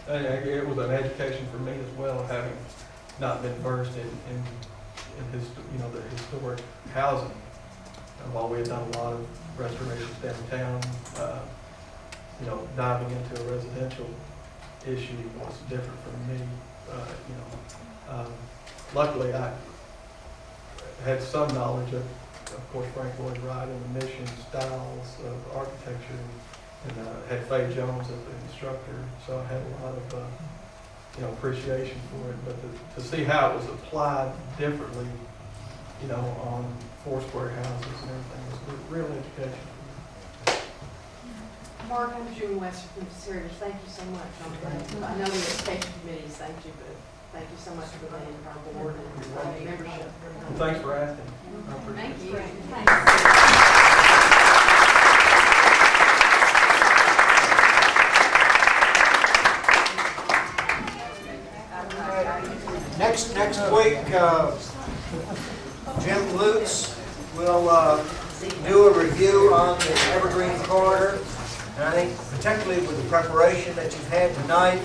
it was an education for me as well, having not been versed in his, the historic housing. While we had done a lot of restorations downtown, diving into a residential issue was different for me. Luckily, I had some knowledge of course, Frank Lloyd Wright and the mission styles of architecture, and had Faye Jones as the instructor, so I had a lot of appreciation for it. But to see how it was applied differently, on Foursquare houses and everything was a real education. Mark, I'm June West from Sirius. Thank you so much. I know the education committees thank you, but thank you so much for being our board and our membership. Well, thanks for asking. Thank you. Next week, Jim Lutz will do a review on the Evergreen Corridor. And I think particularly with the preparation that you've had tonight,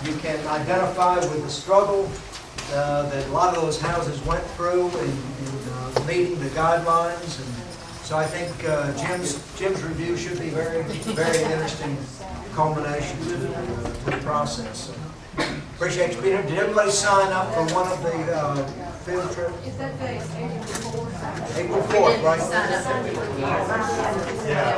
you can identify with the struggle that a lot of those houses went through in meeting the guidelines. And so I think Jim's review should be very, very interesting culmination to the process. So, appreciate you being here. Did everybody sign up for one of the field trips? Is that day April 4th? April 4th, right? Sign up. Yeah.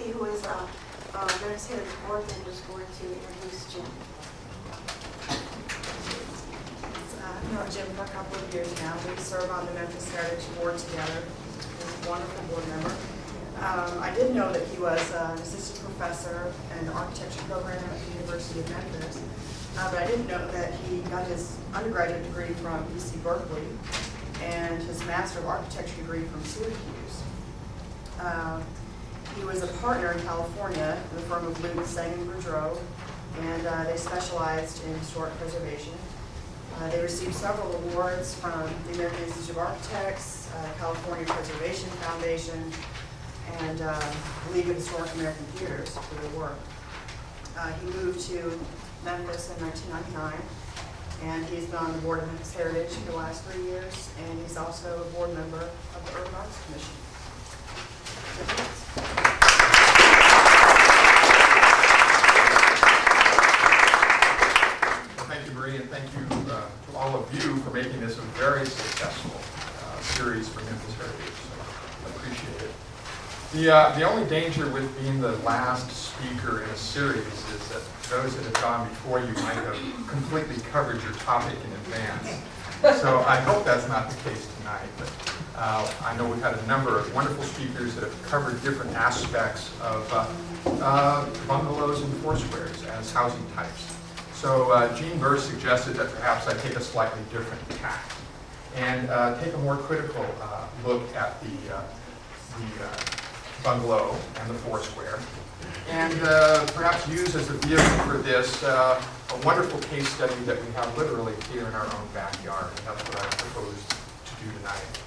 Who is Nurse Head of the Board, and is going to introduce Jim. I've known Jim for a couple of years now. We serve on the Memphis Heritage Board together. He's a wonderful board member. I did know that he was an assistant professor in the architecture program at the University of Memphis, but I didn't know that he got his undergraduate degree from UC Berkeley and his Master of Architecture degree from Syracuse. He was a partner in California in the firm of Lutz, Sang & Boudreau, and they specialized in historic preservation. They received several awards from the American Institute of Architects, California Preservation Foundation, and League of Historic American Theaters for their work. He moved to Memphis in 1999, and he's been on the board of Memphis Heritage for the last 3 years, and he's also a board member of the Urban Arts Commission. Thank you, Marie, and thank you to all of you for making this a very successful series for Memphis Heritage. So I appreciate it. The only danger with being the last speaker in a series is that those that have gone before you might have completely covered your topic in advance. So I hope that's not the case tonight. But I know we've had a number of wonderful speakers that have covered different aspects of bungalows and foursquares as housing types. So Gene Burr suggested that perhaps I take a slightly different tack and take a more critical look at the bungalow and the foursquare, and perhaps use as a vehicle for this a wonderful case study that we have literally here in our own backyard. That's what I propose to do tonight.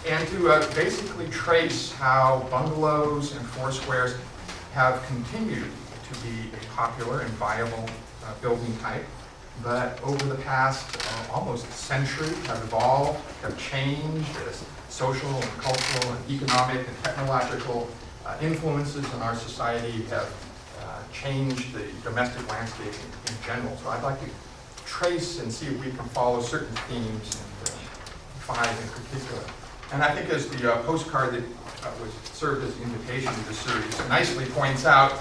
And to basically trace how bungalows and foursquares have continued to be a popular and viable building type, but over the past almost century have evolved, have changed as social and cultural and economic and technological influences in our society have changed the domestic landscape in general. So I'd like to trace and see if we can follow certain themes, and 5 in particular. And I think as the postcard that was served as the invitation to the series nicely points out,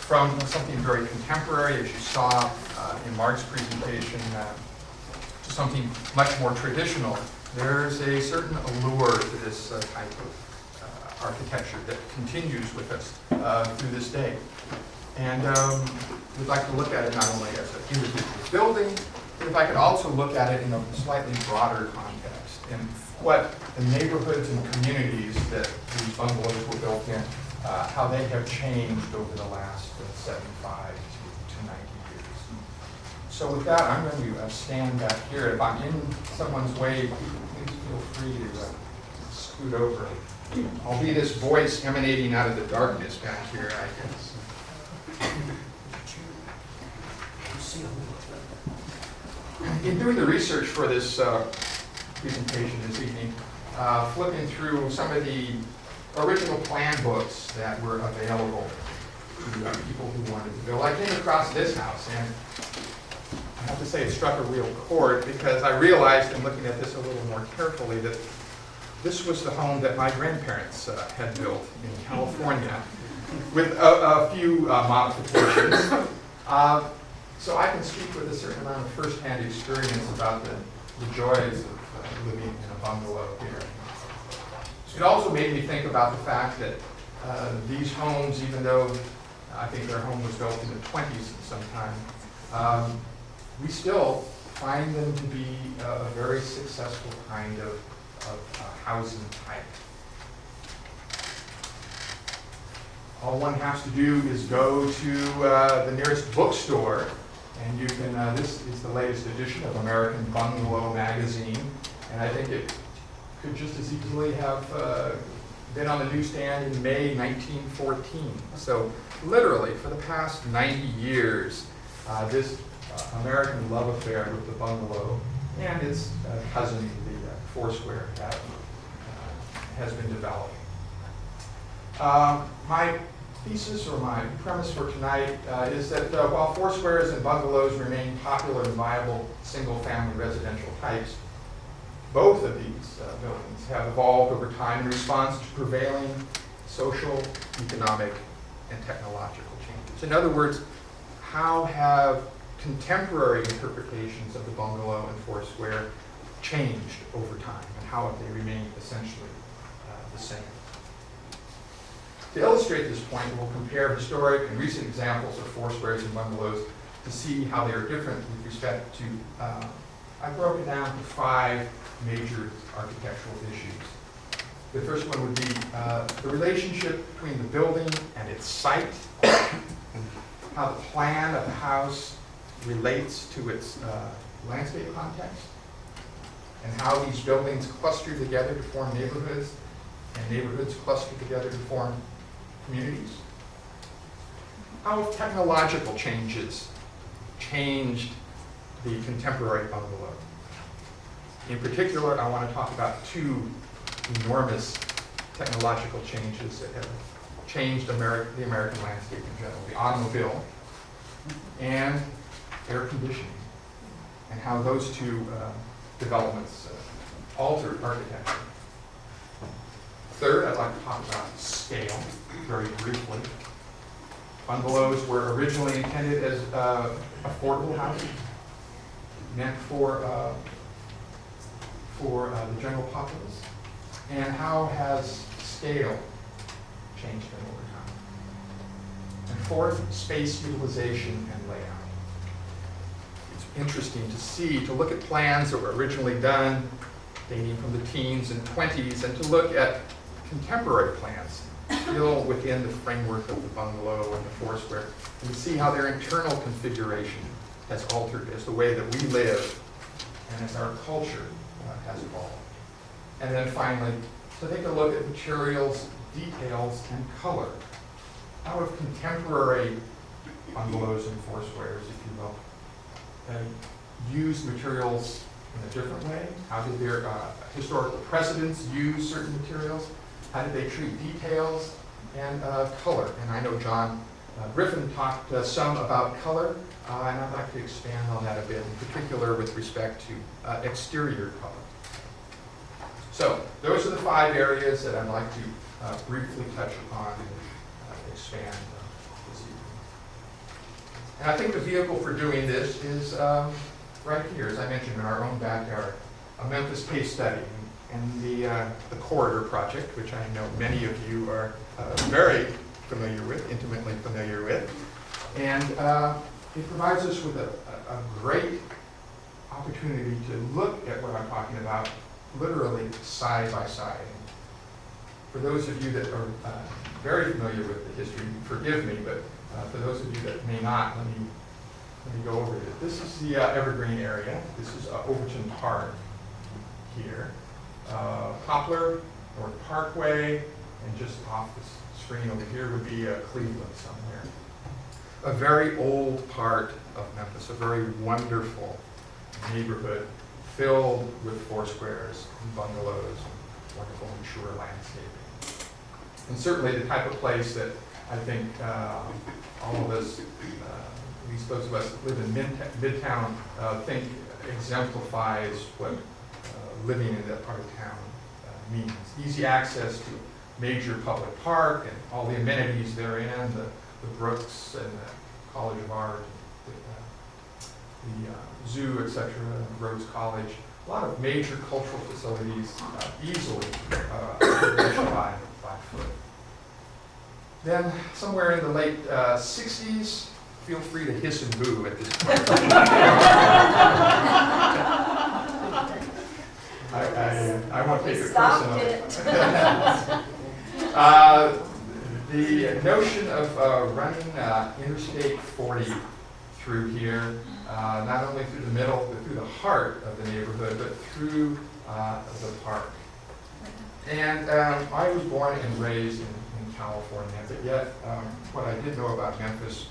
from something very contemporary, as you saw in Mark's presentation, to something much more traditional, there's a certain allure to this type of architecture that continues with us through this day. And we'd like to look at it not only as an individual building, but if I could also look at it in a slightly broader context, and what the neighborhoods and communities that these bungalows were built in, how they have changed over the last 75 to 90 years. So with that, I'm going to stand back here. If I'm in someone's way, please feel free to scoot over. I'll be this voice emanating out of the darkness back here, I guess. In doing the research for this presentation this evening, flipping through some of the original plan books that were available to people who wanted to build, I came across this house, and I have to say it struck a real chord, because I realized in looking at this a little more carefully that this was the home that my grandparents had built in California, with a few modifications. So I can speak with a certain amount of first-hand experience about the joys of living in a bungalow here. It also made me think about the fact that these homes, even though I think their home was built in the 20s sometime, we still find them to be a very successful kind of housing type. All one has to do is go to the nearest bookstore, and you can, this is the latest edition of American Bungalow magazine, and I think it could just as easily have been on the newsstand in May 1914. So literally, for the past 90 years, this American love affair with the bungalow and its cousin, the Foursquare, has been developing. My thesis, or my premise for tonight, is that while Foursquares and bungalows remain popular and viable single-family residential types, both of these buildings have evolved over time in response to prevailing social, economic, and technological changes. In other words, how have contemporary interpretations of the bungalow and Foursquare changed over time, and how have they remained essentially the same? To illustrate this point, we'll compare historic and recent examples of Foursquares and bungalows to see how they are different with respect to, I've broken down to 5 major architectural issues. The first one would be the relationship between the building and its site, how the plan of the house relates to its landscape context, and how these buildings cluster together to form neighborhoods, and neighborhoods cluster together to form communities. How have technological changes changed the contemporary bungalow? In particular, I want to talk about 2 enormous technological changes that have changed the American landscape in general: the automobile and air conditioning, and how those 2 developments altered architecture. Third, I'd like to talk about scale, very briefly. Bungalows were originally intended as affordable housing, meant for the general populace. And how has scale changed them over time? And fourth, space utilization and layout. It's interesting to see, to look at plans that were originally done, dating from the teens and 20s, and to look at contemporary plans, still within the framework of the bungalow and the Foursquare, and to see how their internal configuration has altered as the way that we live and as our culture has evolved. And then finally, to take a look at materials, details, and color. How have contemporary bungalows and Foursquares, if you will, used materials in a different way? How did their historical precedents use certain materials? How did they treat details and color? And I know John Griffin talked some about color, and I'd like to expand on that a bit, in particular with respect to exterior color. So those are the 5 areas that I'd like to briefly touch upon and expand this evening. And I think the vehicle for doing this is right here, as I mentioned, in our own backyard, a Memphis case study, and the Corridor Project, which I know many of you are very familiar with, intimately familiar with. And it provides us with a great opportunity to look at what I'm talking about literally side by side. For those of you that are very familiar with the history, forgive me, but for those of you that may not, let me go over it. This is the Evergreen area. This is Overton Park here. Poplar, North Parkway, and just off the screen over here would be Cleveland somewhere. A very old part of Memphis, a very wonderful neighborhood filled with foursquares and bungalows and wonderful mature landscaping. And certainly the type of place that I think all of us, at least those of us that live in Midtown, think exemplifies what living in that part of town means. Easy access to major public park and all the amenities therein, the Brooks and the College of Art, the zoo, etc., Rhodes College. A lot of major cultural facilities easily reached by foot. Then somewhere in the late 60s, feel free to hiss and boo at this point. I won't take it personally. The notion of running Interstate 40 through here, not only through the middle, but through the heart of the neighborhood, but through the park. And I was born and raised in California, but yet what I did know about Memphis,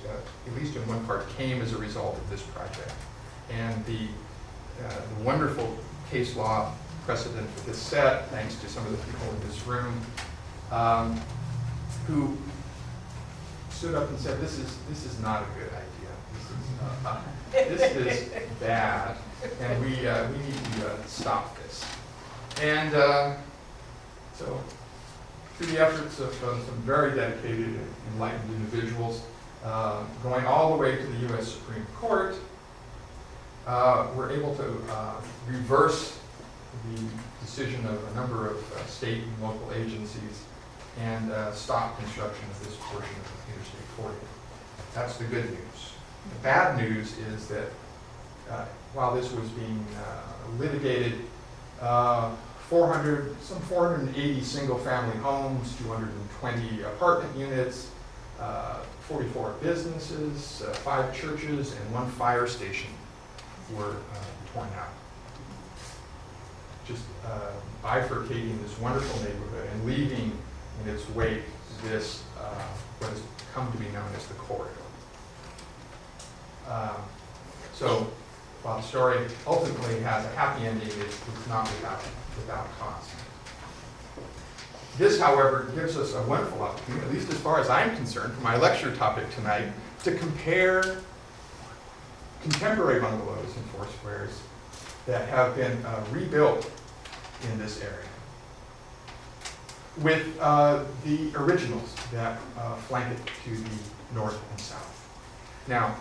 at least in one part, came as a result of this project. And the wonderful case law precedent for this set, thanks to some of the people in this room, who stood up and said, this is not a good idea. This is bad, and we need to stop this. And so, through the efforts of some very dedicated and enlightened individuals, going all the way to the U.S. Supreme Court, we're able to reverse the decision of a number of state and local agencies and stop construction of this portion of Interstate 40. That's the good news. The bad news is that while this was being litigated, some 480 single-family homes, 220 apartment units, 44 businesses, 5 churches, and 1 fire station were torn out. Just bifurcating this wonderful neighborhood and leaving in its wake this, what has come to be known as the corridor. So while the story ultimately has a happy ending, it's not without cost. This, however, gives us a wonderful opportunity, at least as far as I'm concerned, for my lecture topic tonight, to compare contemporary bungalows and foursquares that have been rebuilt in this area with the originals that flank it to the north and south. Now,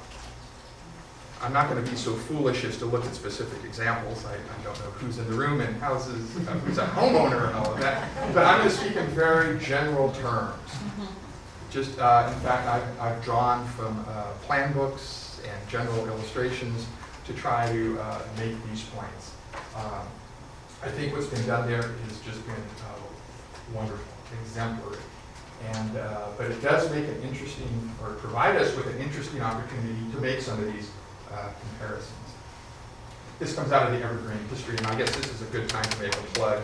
I'm not going to be so foolish as to look at specific examples. I don't know who's in the room and houses, who's a homeowner and all of that, but I'm going to speak in very general terms. Just, in fact, I've drawn from plan books and general illustrations to try to make these points. I think what's been done there has just been wonderful, exemplary. And, but it does make an interesting, or provide us with an interesting opportunity to make some of these comparisons. This comes out of the Evergreen history, and I guess this is a good time to make a plug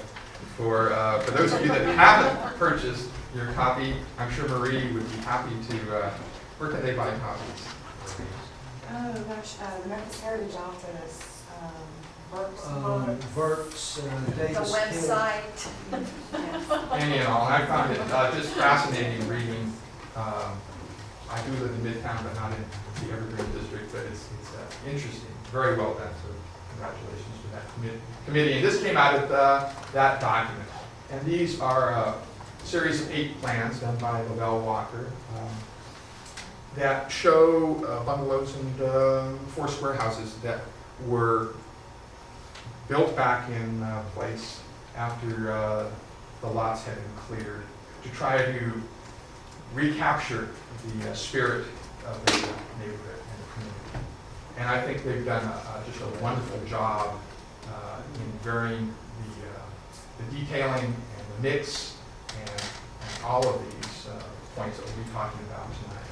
for those of you that haven't purchased your copy. I'm sure Marie would be happy to, where can they buy copies? Oh gosh, the Memphis Heritage Office, Burke's Books. Burke's, The Davis. website. Yes. Any and all. And I found it just fascinating reading I do live in Midtown, but not in the Evergreen District, but it's interesting, very well done, so congratulations to that committee. And this came out of that document. And these are a series of 8 plans done by Lavelle Walker that show bungalows and 4 square houses that were built back in place after the lots had been cleared to try to recapture the spirit of the neighborhood and the community. And I think they've done just a wonderful job in varying the detailing and the mix and all of these points that we'll be talking about tonight.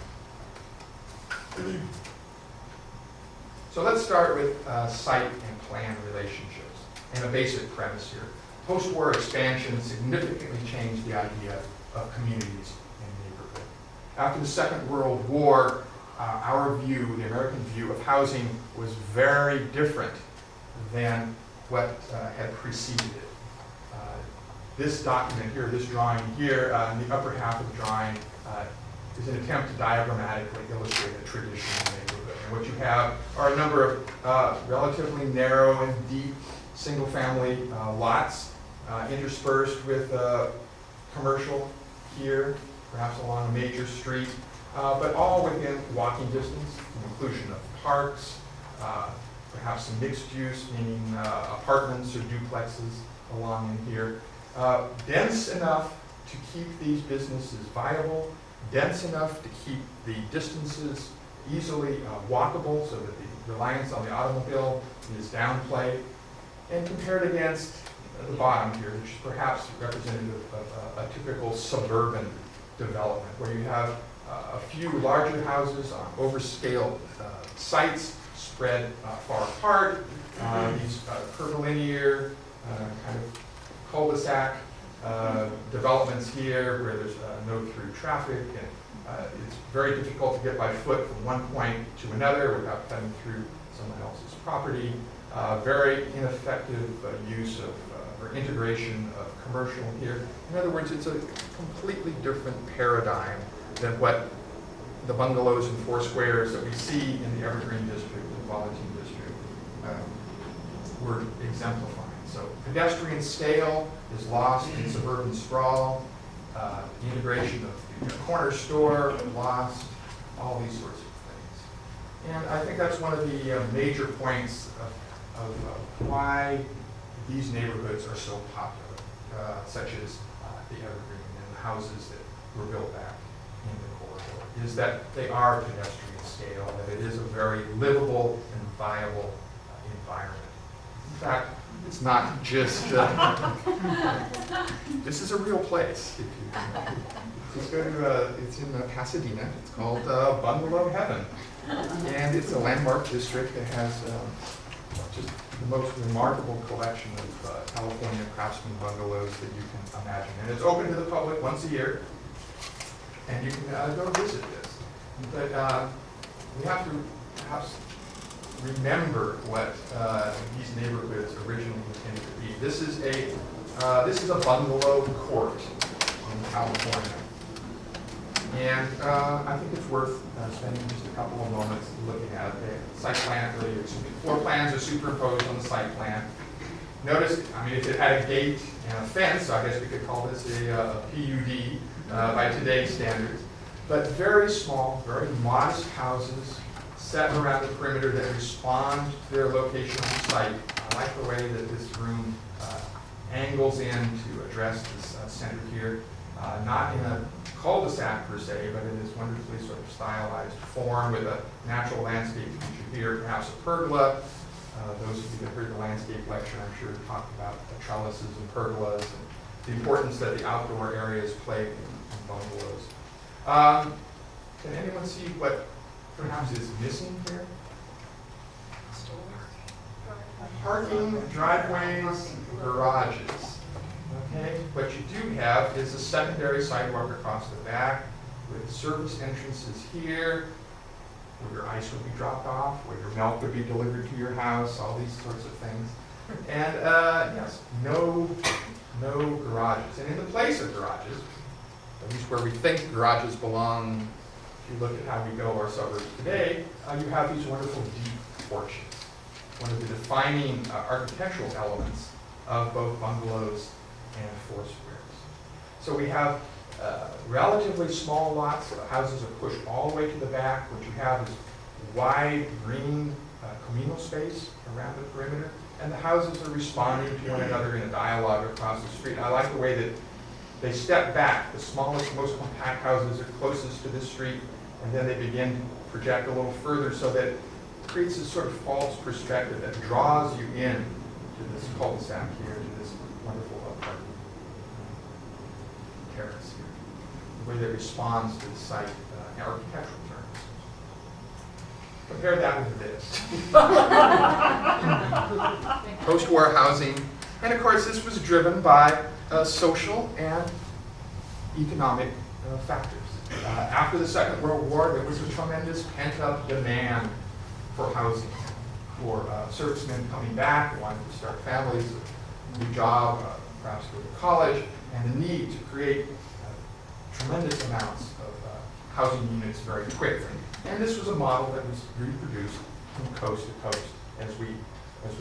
So let's start with site and plan relationships and a basic premise here. Post-war expansion significantly changed the idea of communities and neighborhood. After the Second World War, our view, the American view of housing was very different than what had preceded it. This document here, this drawing here, in the upper half of the drawing, is an attempt to diagrammatically illustrate a traditional neighborhood. And what you have are a number of relatively narrow and deep single-family lots interspersed with commercial here, perhaps along a major street, but all within walking distance, the inclusion of parks, perhaps some mixed use, meaning apartments or duplexes along in here. Dense enough to keep these businesses viable, dense enough to keep the distances easily walkable so that the reliance on the automobile is downplayed, and compared against the bottom here, which is perhaps representative of a typical suburban development, where you have a few larger houses on overscaled sites spread far apart, these curvilinear kind of cul-de-sac developments here where there's no through traffic, and it's very difficult to get by foot from one point to another without cutting through someone else's property. Very ineffective use of or integration of commercial here. In other words, it's a completely different paradigm than what the bungalows and 4 squares that we see in the Evergreen District and Volunteer District were exemplifying. So pedestrian scale is lost in suburban sprawl, the integration of the corner store lost, all these sorts of things. And I think that's one of the major points of why these neighborhoods are so popular, such as the Evergreen and the houses that were built back in the corridor, is that they are pedestrian scale, that it is a very livable and viable environment. In fact, it's not just, this is a real place. Just go to, it's in Pasadena, it's called Bungalow Heaven. And it's a landmark district that has just the most remarkable collection of California craftsman bungalows that you can imagine. And it's open to the public once a year, and you can go visit this. But we have to perhaps remember what these neighborhoods originally intended to be. This is a bungalow court in California. And I think it's worth spending just a couple of moments looking at it. The site plan, floor plans are superimposed on the site plan. Notice, I mean, if it had a gate and a fence, I guess we could call this a PUD by today's standards. But very small, very modest houses set around the perimeter that respond to their location on the site. I like the way that this room angles in to address this center here. Not in a cul-de-sac per se, but in this wonderfully sort of stylized form with a natural landscape feature here, perhaps a pergola. Those of you that heard the landscape lecture, I'm sure, talked about the trellises and pergolas and the importance that the outdoor areas play in bungalows. Can anyone see what perhaps is missing here? Parking, driveways, garages. Okay, what you do have is a secondary sidewalk across the back with service entrances here, where your ice would be dropped off, where your milk would be delivered to your house, all these sorts of things. And yes, no garages. And in the place of garages, at least where we think garages belong if you look at how we build our suburbs today, you have these wonderful deep porches. One of the defining architectural elements of both bungalows and four squares. So we have relatively small lots. The houses are pushed all the way to the back. What you have is wide green communal space around the perimeter, and the houses are responding to one another in a dialogue across the street. I like the way that they step back. The smallest, most compact houses are closest to this street, and then they begin to project a little further so that it creates this sort of false perspective that draws you in to this cul-de-sac here, to this wonderful apartment terrace here. The way that responds to the site in architectural terms. Compare that with this. Post-war housing, and of course this was driven by social and economic factors. After the Second World War, there was a tremendous pent-up demand for housing, for servicemen coming back, wanting to start families, a new job, perhaps go to college, and the need to create tremendous amounts of housing units very quickly. And this was a model that was reproduced from coast to coast, as we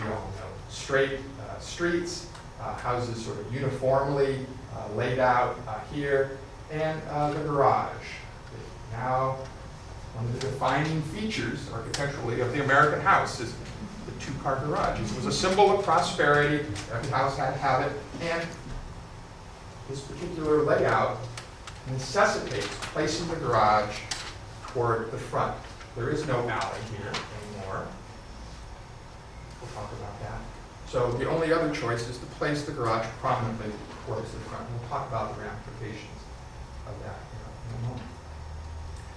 all know. Straight streets, houses sort of uniformly laid out here, and the garage. Now, one of the defining features architecturally of the American house is the two-car garage. It was a symbol of prosperity. Every house had to have it, and this particular layout necessitates placing the garage toward the front. There is no alley here anymore. We'll talk about that. So the only other choice is to place the garage prominently towards the front. We'll talk about the ramifications of that in a moment.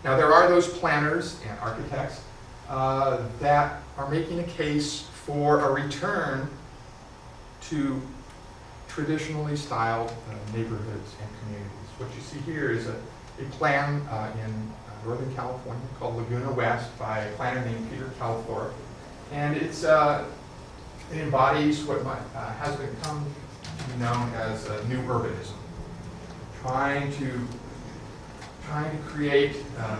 Now there are those planners and architects that are making a case for a return to traditionally styled neighborhoods and communities. What you see here is a plan in Northern California called Laguna West by a planner named Peter Calthorpe. And it embodies what has become to be known as new urbanism, trying to create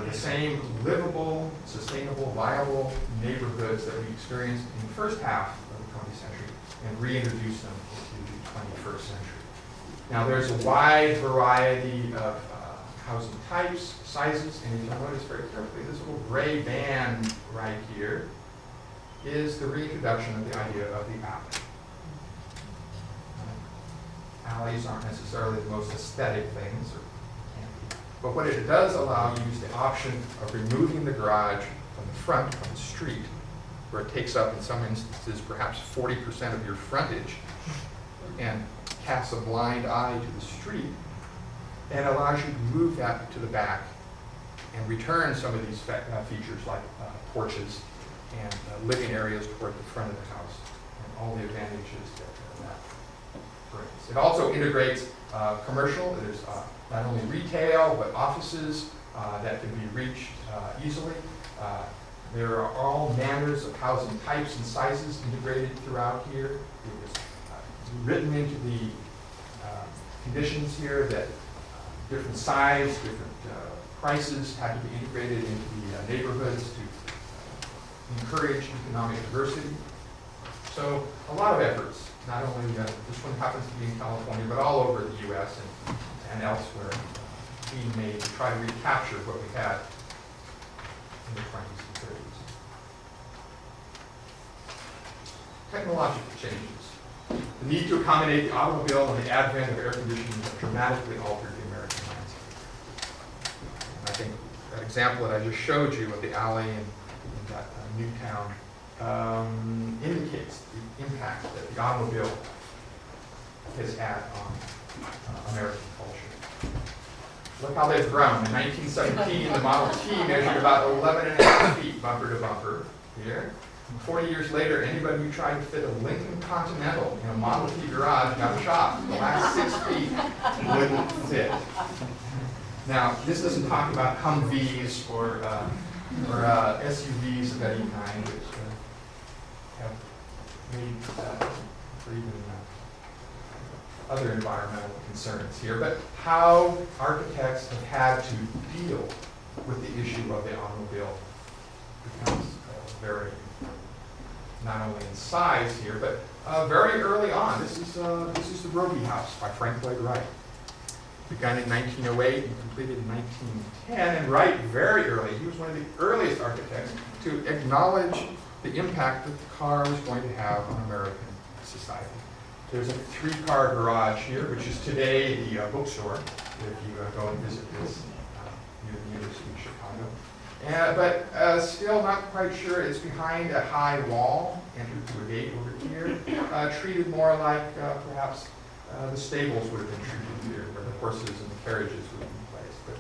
the same livable, sustainable, viable neighborhoods that we experienced in the first half of the 20th century and reintroduce them into the 21st century. Now there's a wide variety of housing types, sizes, and if you'll notice very carefully, this little gray band right here is the reintroduction of the idea of the alley. Alleys aren't necessarily the most aesthetic things, but what it does allow you is the option of removing the garage from the front of the street, where it takes up, in some instances, perhaps 40% of your frontage, and casts a blind eye to the street, and allows you to move that to the back and return some of these features like porches and living areas toward the front of the house, and all the advantages that brings. It also integrates commercial. There's not only retail, but offices that can be reached easily. There are all manners of housing types and sizes integrated throughout here. It was written into the conditions here that different size, different prices had to be integrated into the neighborhoods to encourage economic diversity. So a lot of efforts, not only this one happens to be in California, but all over the U.S. and elsewhere, being made to try to recapture what we had in the 20s and 30s. Technological changes. The need to accommodate the automobile and the advent of air conditioning have dramatically altered the American landscape. And I think that example that I just showed you of the alley in that new town indicates the impact that the automobile has had on American culture. Look how they've grown. In 1917, the Model T measured about 11.5 feet bumper to bumper here. 40 years later, anybody who tried to fit a Lincoln Continental in a Model T garage got shot. The last 6 feet wouldn't fit. Now, this doesn't talk about Humvees or SUVs of any kind, which have made for even other environmental concerns here, but how architects have had to deal with the issue of the automobile becomes very, not only in size here, but very early on. This is the Roby House by Frank Lloyd Wright. Begun in 1908 and completed in 1910. And Wright, very early, he was one of the earliest architects to acknowledge the impact that the car was going to have on American society. There's a 3-car garage here, which is today the bookstore, if you go and visit this near the University of Chicago. But still not quite sure. It's behind a high wall, entered through a gate over here, treated more like perhaps the stables would have been treated here, where the horses and the carriages would be placed. But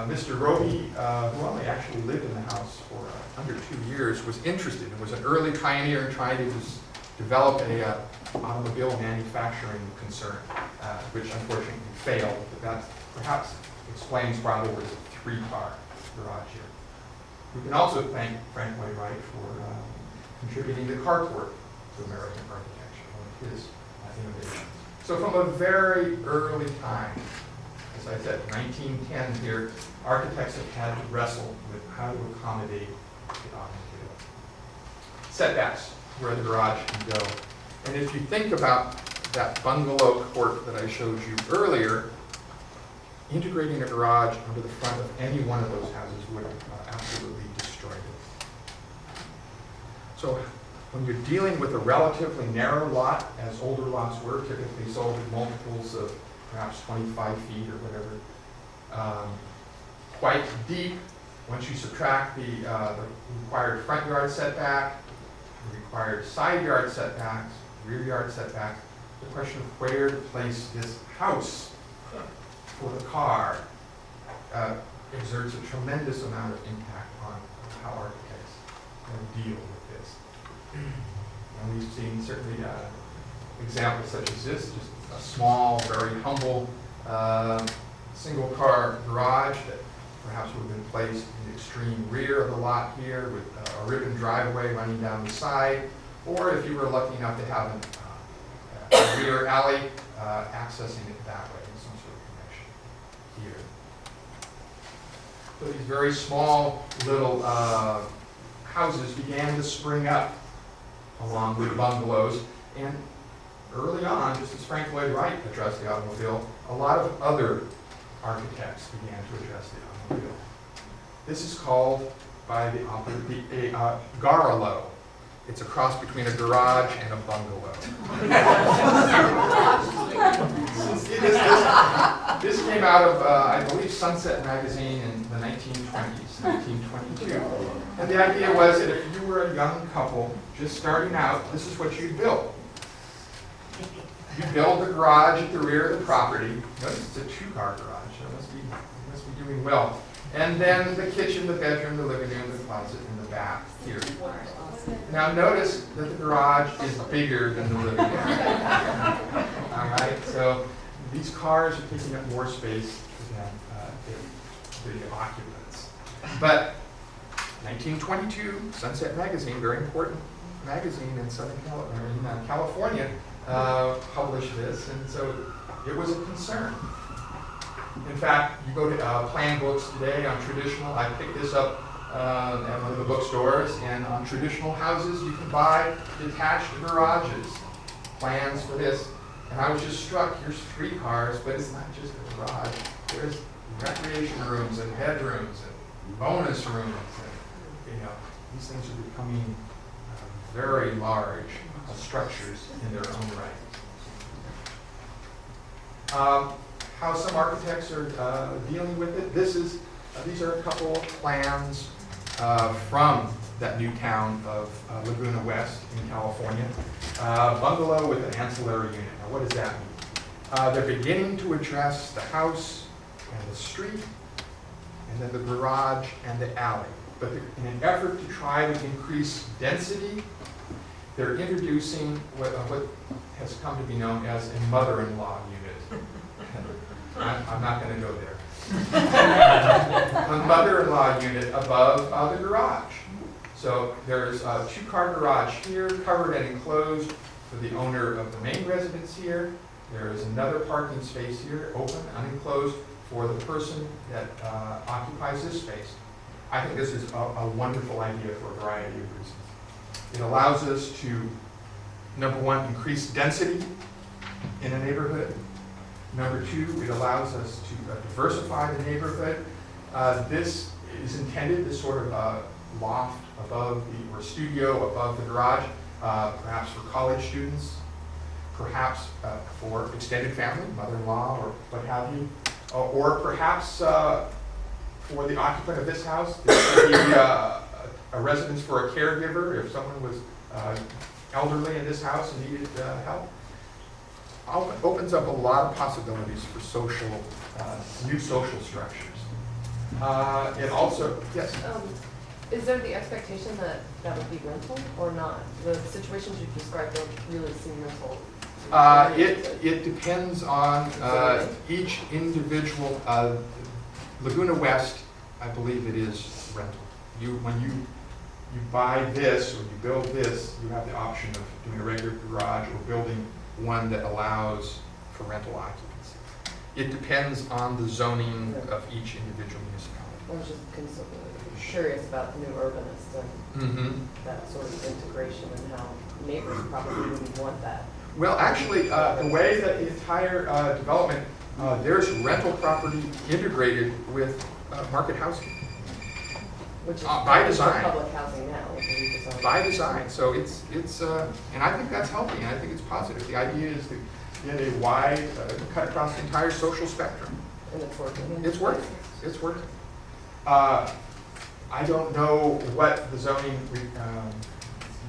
Mr. Roby, who only actually lived in the house for under 2 years, was interested and was an early pioneer in trying to develop a automobile manufacturing concern, which unfortunately failed. But that perhaps explains why there was a 3-car garage here. We can also thank Frank Lloyd Wright for contributing the carport to American architecture, one of his innovations. So from a very early time, as I said, 1910 here, architects have had to wrestle with how to accommodate the automobile. Setbacks, where the garage can go. And if you think about that bungalow court that I showed you earlier, integrating a garage onto the front of any one of those houses would absolutely destroy it. So when you're dealing with a relatively narrow lot, as older lots were, typically sold at multiples of perhaps 25 feet or whatever, quite deep, once you subtract the required front yard setback, the required side yard setbacks, rear yard setbacks, the question of where to place this house for the car exerts a tremendous amount of impact on how architects deal with this. And we've seen certainly examples such as this, just a small, very humble single-car garage that perhaps would have been placed in the extreme rear of the lot here with a ribbon driveway running down the side, or if you were lucky enough to have a rear alley, accessing it that way in some sort of connection here. So these very small little houses began to spring up along with bungalows, and early on, just as Frank Lloyd Wright addressed the automobile, a lot of other architects began to address the automobile. This is called by the author a garalow. It's a cross between a garage and a bungalow. This came out of, I believe, Sunset magazine in the 1920s, 1922. And the idea was that if you were a young couple just starting out, this is what you'd build. You build a garage at the rear of the property. Notice it's a 2-car garage, so it must be doing well. And then the kitchen, the bedroom, the living room, the closet, and the bath here. Now notice that the garage is bigger than the living room. All right, so these cars are taking up more space than the occupants. But 1922, Sunset magazine, very important magazine in California, published this, and so it was a concern. In fact, you go to plan books today on traditional, I picked this up at one of the bookstores, and on traditional houses you can buy detached garages, plans for this. And I was just struck, here's 3 cars, but it's not just a garage. There's recreation rooms and bedrooms and bonus rooms. And, these things are becoming very large structures in their own right. How some architects are dealing with it. These are a couple of plans from that new town of Laguna West in California. Bungalow with an ancillary unit. Now, what does that mean? They're beginning to address the house and the street, and then the garage and the alley. But in an effort to try to increase density, they're introducing what has come to be known as a mother-in-law unit. I'm not going to go there. A mother-in-law unit above the garage. So there's a 2-car garage here, covered and enclosed for the owner of the main residence here. There is another parking space here, open, unenclosed, for the person that occupies this space, I think this is a wonderful idea for a variety of reasons. It allows us to, number one, increase density in a neighborhood. Number two, it allows us to diversify the neighborhood. This is intended, this sort of loft above the, or studio above the garage, perhaps for college students, perhaps for extended family, mother-in-law or what have you, or perhaps for the occupant of this house. This could be a residence for a caregiver if someone was elderly in this house and needed help. Opens up a lot of possibilities for social, new social structures. It also, yes? Is there the expectation that that would be rental or not? The situations you described don't really seem rental. It depends on each individual. Laguna West, I believe it is rental. When you buy this or you build this, you have the option of doing a regular garage or building one that allows for rental occupancy. It depends on the zoning of each individual municipality. I was just curious about the new urbanists and that sort of integration and how neighbors probably wouldn't want that. Well, actually, the way that the entire development, there's rental property integrated with market housing. Which is by design. Public housing now. By design. So it's and I think that's healthy, and I think it's positive. The idea is to get a wide, cut across the entire social spectrum. And it's working. It's working. It's working. I don't know what the zoning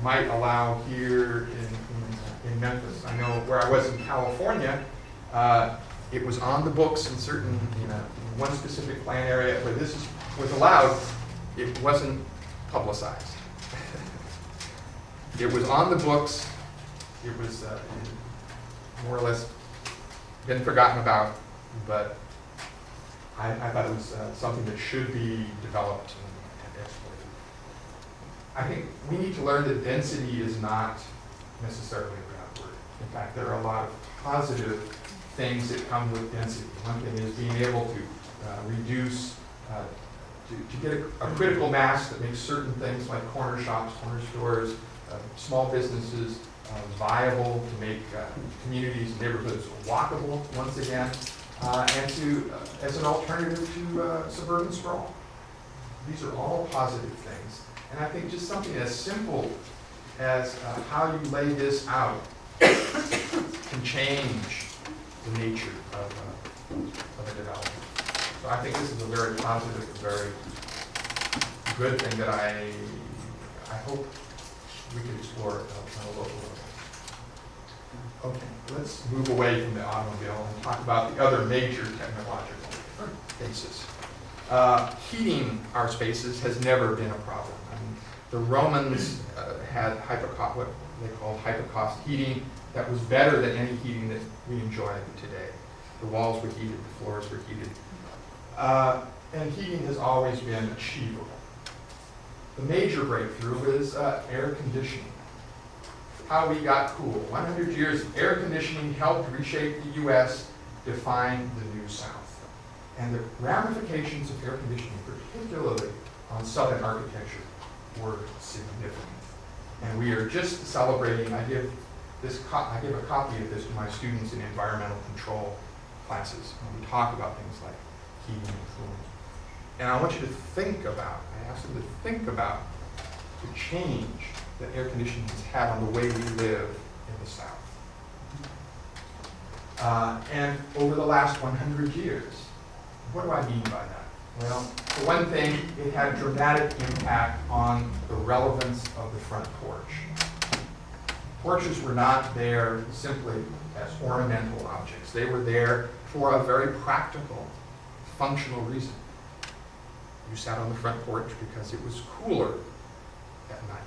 might allow here in Memphis. I know where I was in California, it was on the books in certain, one specific plan area where this was allowed. It wasn't publicized. It was on the books. It was more or less been forgotten about, but I thought it was something that should be developed and exploited. I think we need to learn that density is not necessarily a bad word. In fact, there are a lot of positive things that come with density. One thing is being able to reduce, to get a critical mass that makes certain things like corner shops, corner stores, small businesses viable, to make communities and neighborhoods walkable once again, and to as an alternative to suburban sprawl. These are all positive things. And I think just something as simple as how you lay this out can change the nature of a development. So I think this is a very positive, very good thing that I hope we can explore on a local level. Okay, let's move away from the automobile and talk about the other major technological basis. Heating our spaces has never been a problem. I mean, the Romans had what they called hypocaust heating that was better than any heating that we enjoy today. The walls were heated, the floors were heated. And heating has always been achievable. The major breakthrough is air conditioning. How we got cool. 100 years of air conditioning helped reshape the U.S., define the New South. And the ramifications of air conditioning, particularly on Southern architecture, were significant. And we are just celebrating, I give a copy of this to my students in environmental control classes when we talk about things like heating and cooling. And I want you to think about, I ask them to think about the change that air conditioning has had on the way we live in the South. And over the last 100 years, what do I mean by that? Well, for one thing, it had a dramatic impact on the relevance of the front porch. Porches were not there simply as ornamental objects. They were there for a very practical, functional reason. You sat on the front porch because it was cooler at night.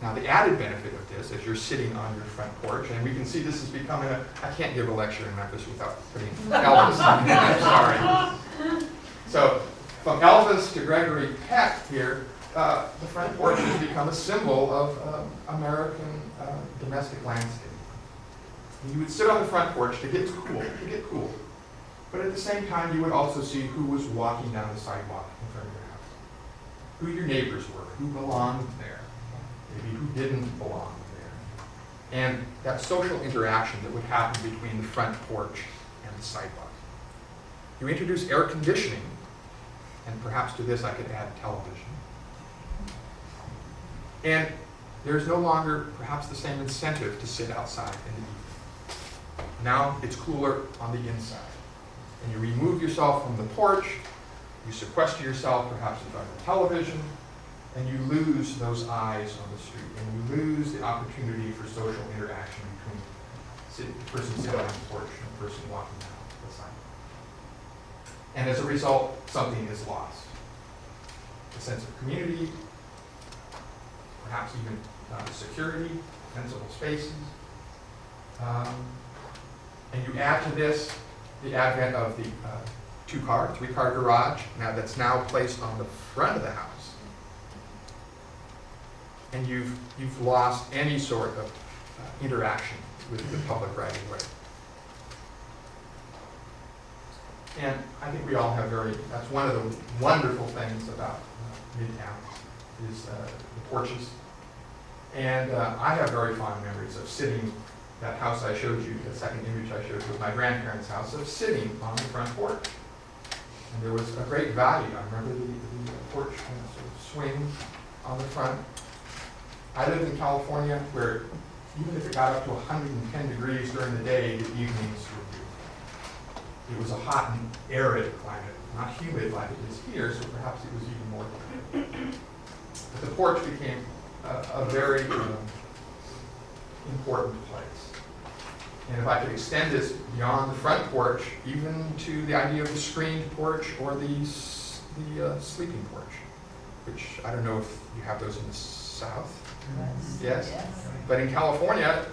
Now, the added benefit of this, as you're sitting on your front porch, and we can see this is becoming I can't give a lecture in Memphis without putting Elvis on. I'm sorry. So, from Elvis to Gregory Peck here, the front porch has become a symbol of American domestic landscape. And you would sit on the front porch to get cool, But at the same time, you would also see who was walking down the sidewalk in front of your house, who your neighbors were, who belonged there, maybe who didn't belong there, and that social interaction that would happen between the front porch and the sidewalk. You introduce air conditioning, and perhaps to this I could add television. And there's no longer perhaps the same incentive to sit outside in the evening. Now it's cooler on the inside. And you remove yourself from the porch, you sequester yourself perhaps in front of the television, and you lose those eyes on the street, and you lose the opportunity for social interaction between the person sitting on the porch and the person walking down the sidewalk. And as a result, something is lost. A sense of community, perhaps even security, defensible spaces. And you add to this the advent of the two-car, three-car garage that's now placed on the front of the house. And you've lost any sort of interaction with the public right of way. And I think we all have that's one of the wonderful things about Midtown is the porches. And I have very fond memories of sitting, that house I showed you, the second image I showed you was my grandparents' house, of sitting on the front porch. And there was a great value. I remember the porch kind of, sort of swing on the front. I lived in California where even if it got up to 110 degrees during the day, the evenings were beautiful. It was a hot and arid climate, not humid like it is here, so perhaps it was even more humid. But the porch became a very important place. And if I could extend this beyond the front porch, even to the idea of the screened porch or the sleeping porch, which I don't know if you have those in the South. Yes. But in California,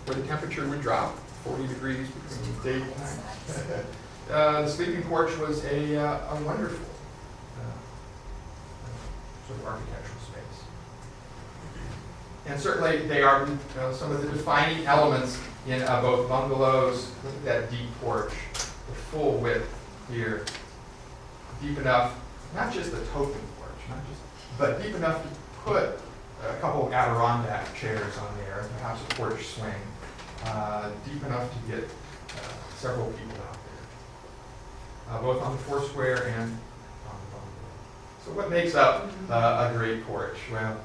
where the temperature would drop 40 degrees between day and night, the sleeping porch was a wonderful sort of architectural space. And certainly they are some of the defining elements in both bungalows. Look at that deep porch, the full width here, deep enough, not just the token porch, but deep enough to put a couple of Adirondack chairs on there, perhaps a porch swing, deep enough to get several people out there, both on the Foursquare and on the bungalow. So what makes up a great porch? Well,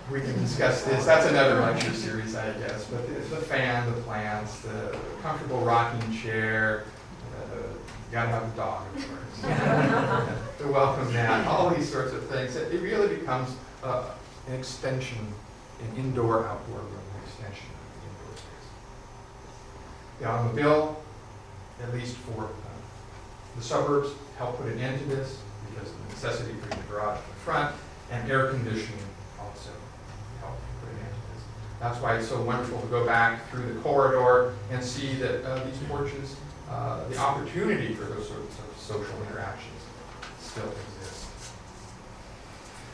we can discuss this. That's another lecture series, I guess. But the fan, the plants, the comfortable rocking chair, you gotta have a dog, of course. The welcome mat, all these sorts of things. It really becomes an extension, an indoor-outdoor room, an extension of the indoor space. The automobile, at least for the suburbs, helped put an end to this because of the necessity for the garage in the front, and air conditioning also helped put an end to this. That's why it's so wonderful to go back through the corridor and see that these porches, the opportunity for those sorts of social interactions still exists.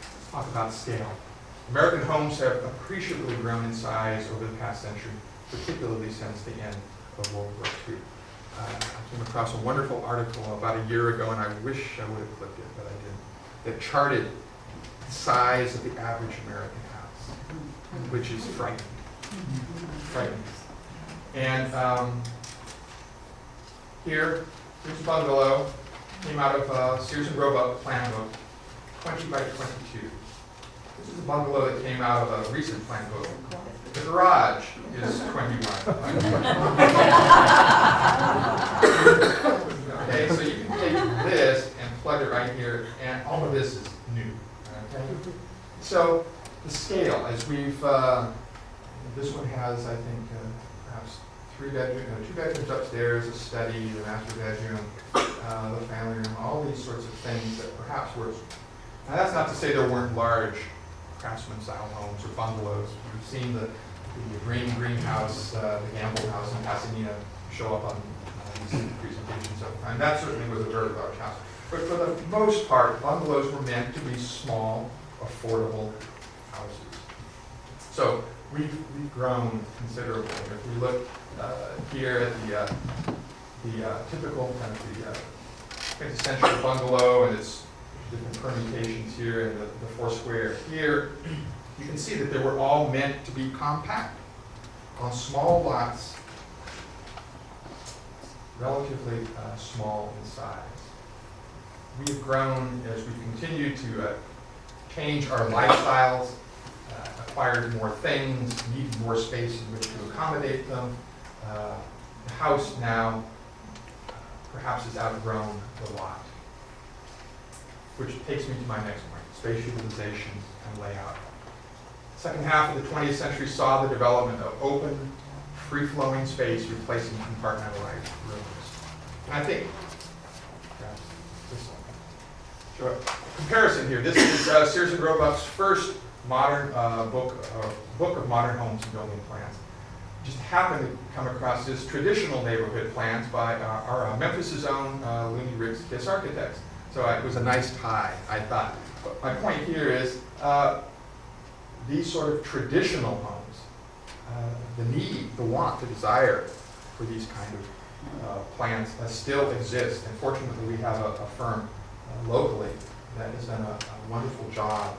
Let's talk about scale. American homes have appreciably grown in size over the past century, particularly since the end of World War II. I came across a wonderful article about a year ago, and I wish I would have clipped it, but I didn't, that charted the size of the average American house, which is frightening. Frightening. And here's a bungalow, came out of Sears and Roebuck plan book, 20 by 22. This is a bungalow that came out of a recent plan book. The garage is 21. Okay, so you can take this and plug it right here, and all of this is new. Okay? So the scale, as we've, this one has, I think, perhaps two bedrooms upstairs, a study, the master bedroom, the family room, all these sorts of things that perhaps were. Now that's not to say there weren't large craftsman-style homes or bungalows. You've seen the greenhouse, the Gamble house in Pasadena show up on these presentations of the time. That certainly was a very large house. But for the most part, bungalows were meant to be small, affordable houses. So we've grown considerably. If we look here at the typical kind of the quintessential bungalow and its different permutations here and the four square here, you can see that they were all meant to be compact on small lots, relatively small in size. We've grown as we continue to change our lifestyles, acquired more things, needed more space in which to accommodate them. The house now perhaps has outgrown the lot. Which takes me to my next point, space utilization and layout. Second half of the 20th century saw the development of open, free-flowing space replacing compartmentalized rooms. And I think, sure, comparison here. This is Sears and Roebuck's first modern book of modern homes and building plans. Just happened to come across this traditional neighborhood plans by our Memphis' own Looney Riggs Kiss architects. So it was a nice tie, I thought. But my point here is these sort of traditional homes, the need, the want, the desire for these kind of plans still exist. And fortunately, we have a firm locally that has done a wonderful job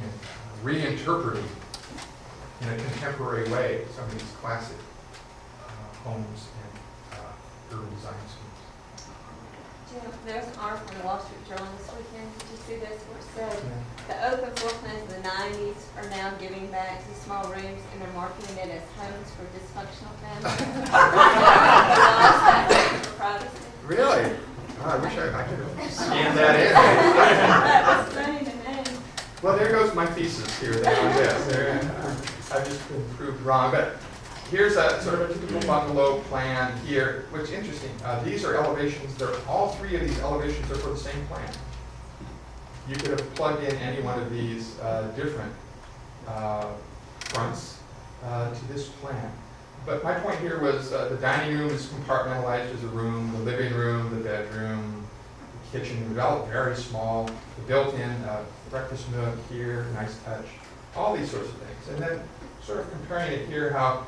in reinterpreting in a contemporary way some of these classic homes and urban design schemes. Jim, there's an article in the Wall Street Journal this weekend. Did you see this where it said the open floor plans of the 90s are now giving back to small rooms and they're marketing it as homes for dysfunctional families? For privacy. Really? Oh, I wish I could have scanned that in. That was funny to me. Well, there goes my thesis here then on this. I've just been proved wrong. But here's a sort of a typical bungalow plan here. What's interesting, these are elevations. All three of these elevations are for the same plan. You could have plugged in any one of these different fronts to this plan. But my point here was the dining room is compartmentalized as a room, the living room, the bedroom, the kitchen developed very small, the built-in breakfast nook here, nice touch, all these sorts of things. And then sort of comparing it here how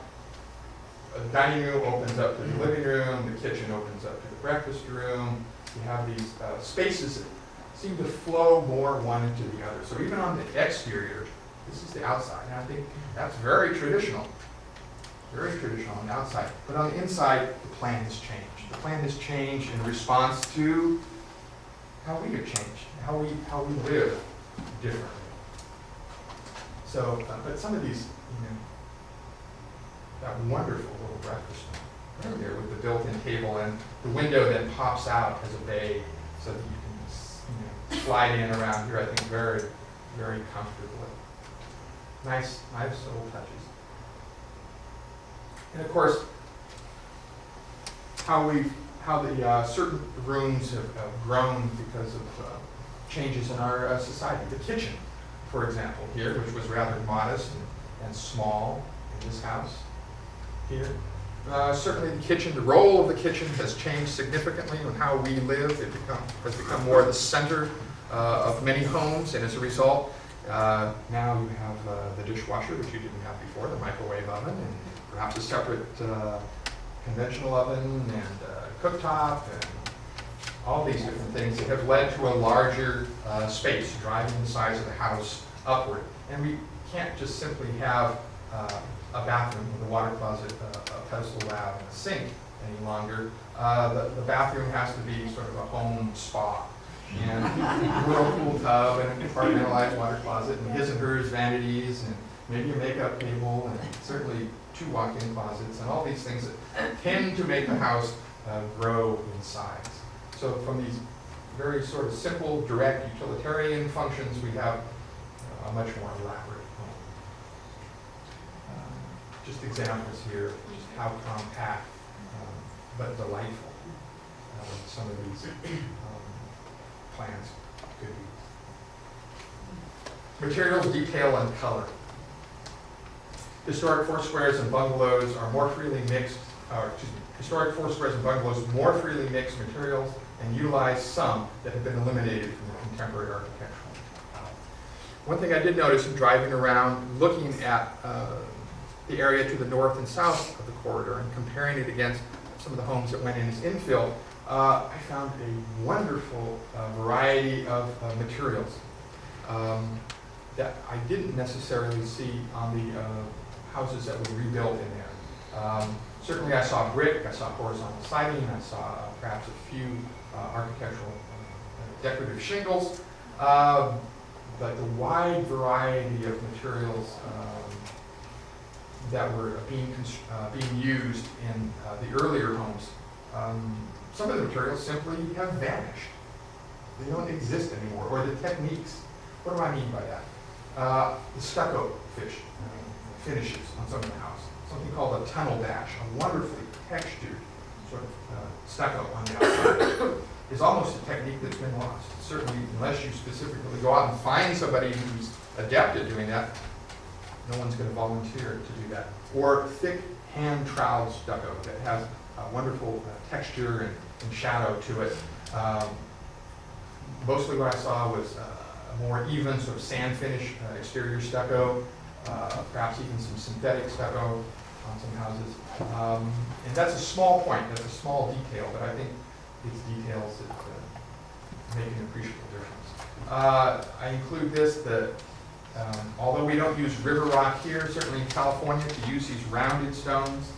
the dining room opens up to the living room, the kitchen opens up to the breakfast room. You have these spaces that seem to flow more one into the other. So even on the exterior, this is the outside. And I think that's very traditional on the outside. But on the inside, the plan has changed. The plan has changed in response to how we have changed, how we live differently. So, but some of these, that wonderful little breakfast room right there with the built-in table, and the window then pops out as a bay so that you can slide in around here, I think very, very comfortably. Nice little touches. And of course, how the certain rooms have grown because of changes in our society. The kitchen, for example, here, which was rather modest and small in this house here. Certainly the kitchen, the role of the kitchen has changed significantly on how we live. It has become more the center of many homes, and as a result, now you have the dishwasher, which you didn't have before, the microwave oven, and perhaps a separate conventional oven and cooktop, and all these different things that have led to a larger space, driving the size of the house upward. And we can't just simply have a bathroom with a water closet, a pedestal lab, and a sink any longer. The bathroom has to be sort of a home spa, and a whirlpool tub, and a compartmentalized water closet, and his and hers vanities, and maybe a makeup table, and certainly 2 walk-in closets, and all these things that tend to make the house grow in size. So from these very sort of simple, direct, utilitarian functions, we have a much more elaborate home. Just examples here of just how compact but delightful some of these plans could be. Materials, detail, and color. Historic four squares and bungalows are more freely mixed, historic four squares and bungalows more freely mix materials and utilize some that have been eliminated from the contemporary architectural. One thing I did notice in driving around, looking at the area to the north and south of the corridor and comparing it against some of the homes that went in as infill, I found a wonderful variety of materials that I didn't necessarily see on the houses that were rebuilt in there. Certainly I saw brick, I saw horizontal siding, I saw perhaps a few architectural decorative shingles, but the wide variety of materials that were being used in the earlier homes, some of the materials simply have vanished. They don't exist anymore, or the techniques. What do I mean by that? The stucco finishes on some of the house. Something called a tunnel dash, a wonderfully textured sort of stucco on the outside, is almost a technique that's been lost. Certainly, unless you specifically go out and find somebody who's adept at doing that, no one's going to volunteer to do that. Or thick hand-troweled stucco that has a wonderful texture and shadow to it. Mostly what I saw was a more even sort of sand finish exterior stucco, perhaps even some synthetic stucco on some houses. And that's a small point, that's a small detail, but I think it's details that make an appreciable difference. I include this, that although we don't use river rock here, certainly in California, to use these rounded stones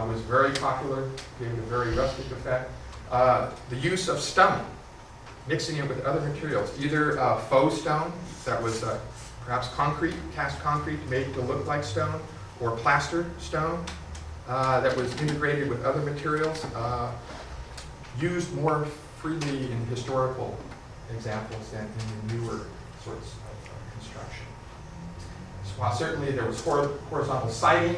was very popular, gave it a very rustic effect. The use of stone, mixing it with other materials, either faux stone, that was perhaps concrete, cast concrete to make it look like stone, or plaster stone that was integrated with other materials, used more freely in historical examples than in the newer sorts of construction. So while certainly there was horizontal siding,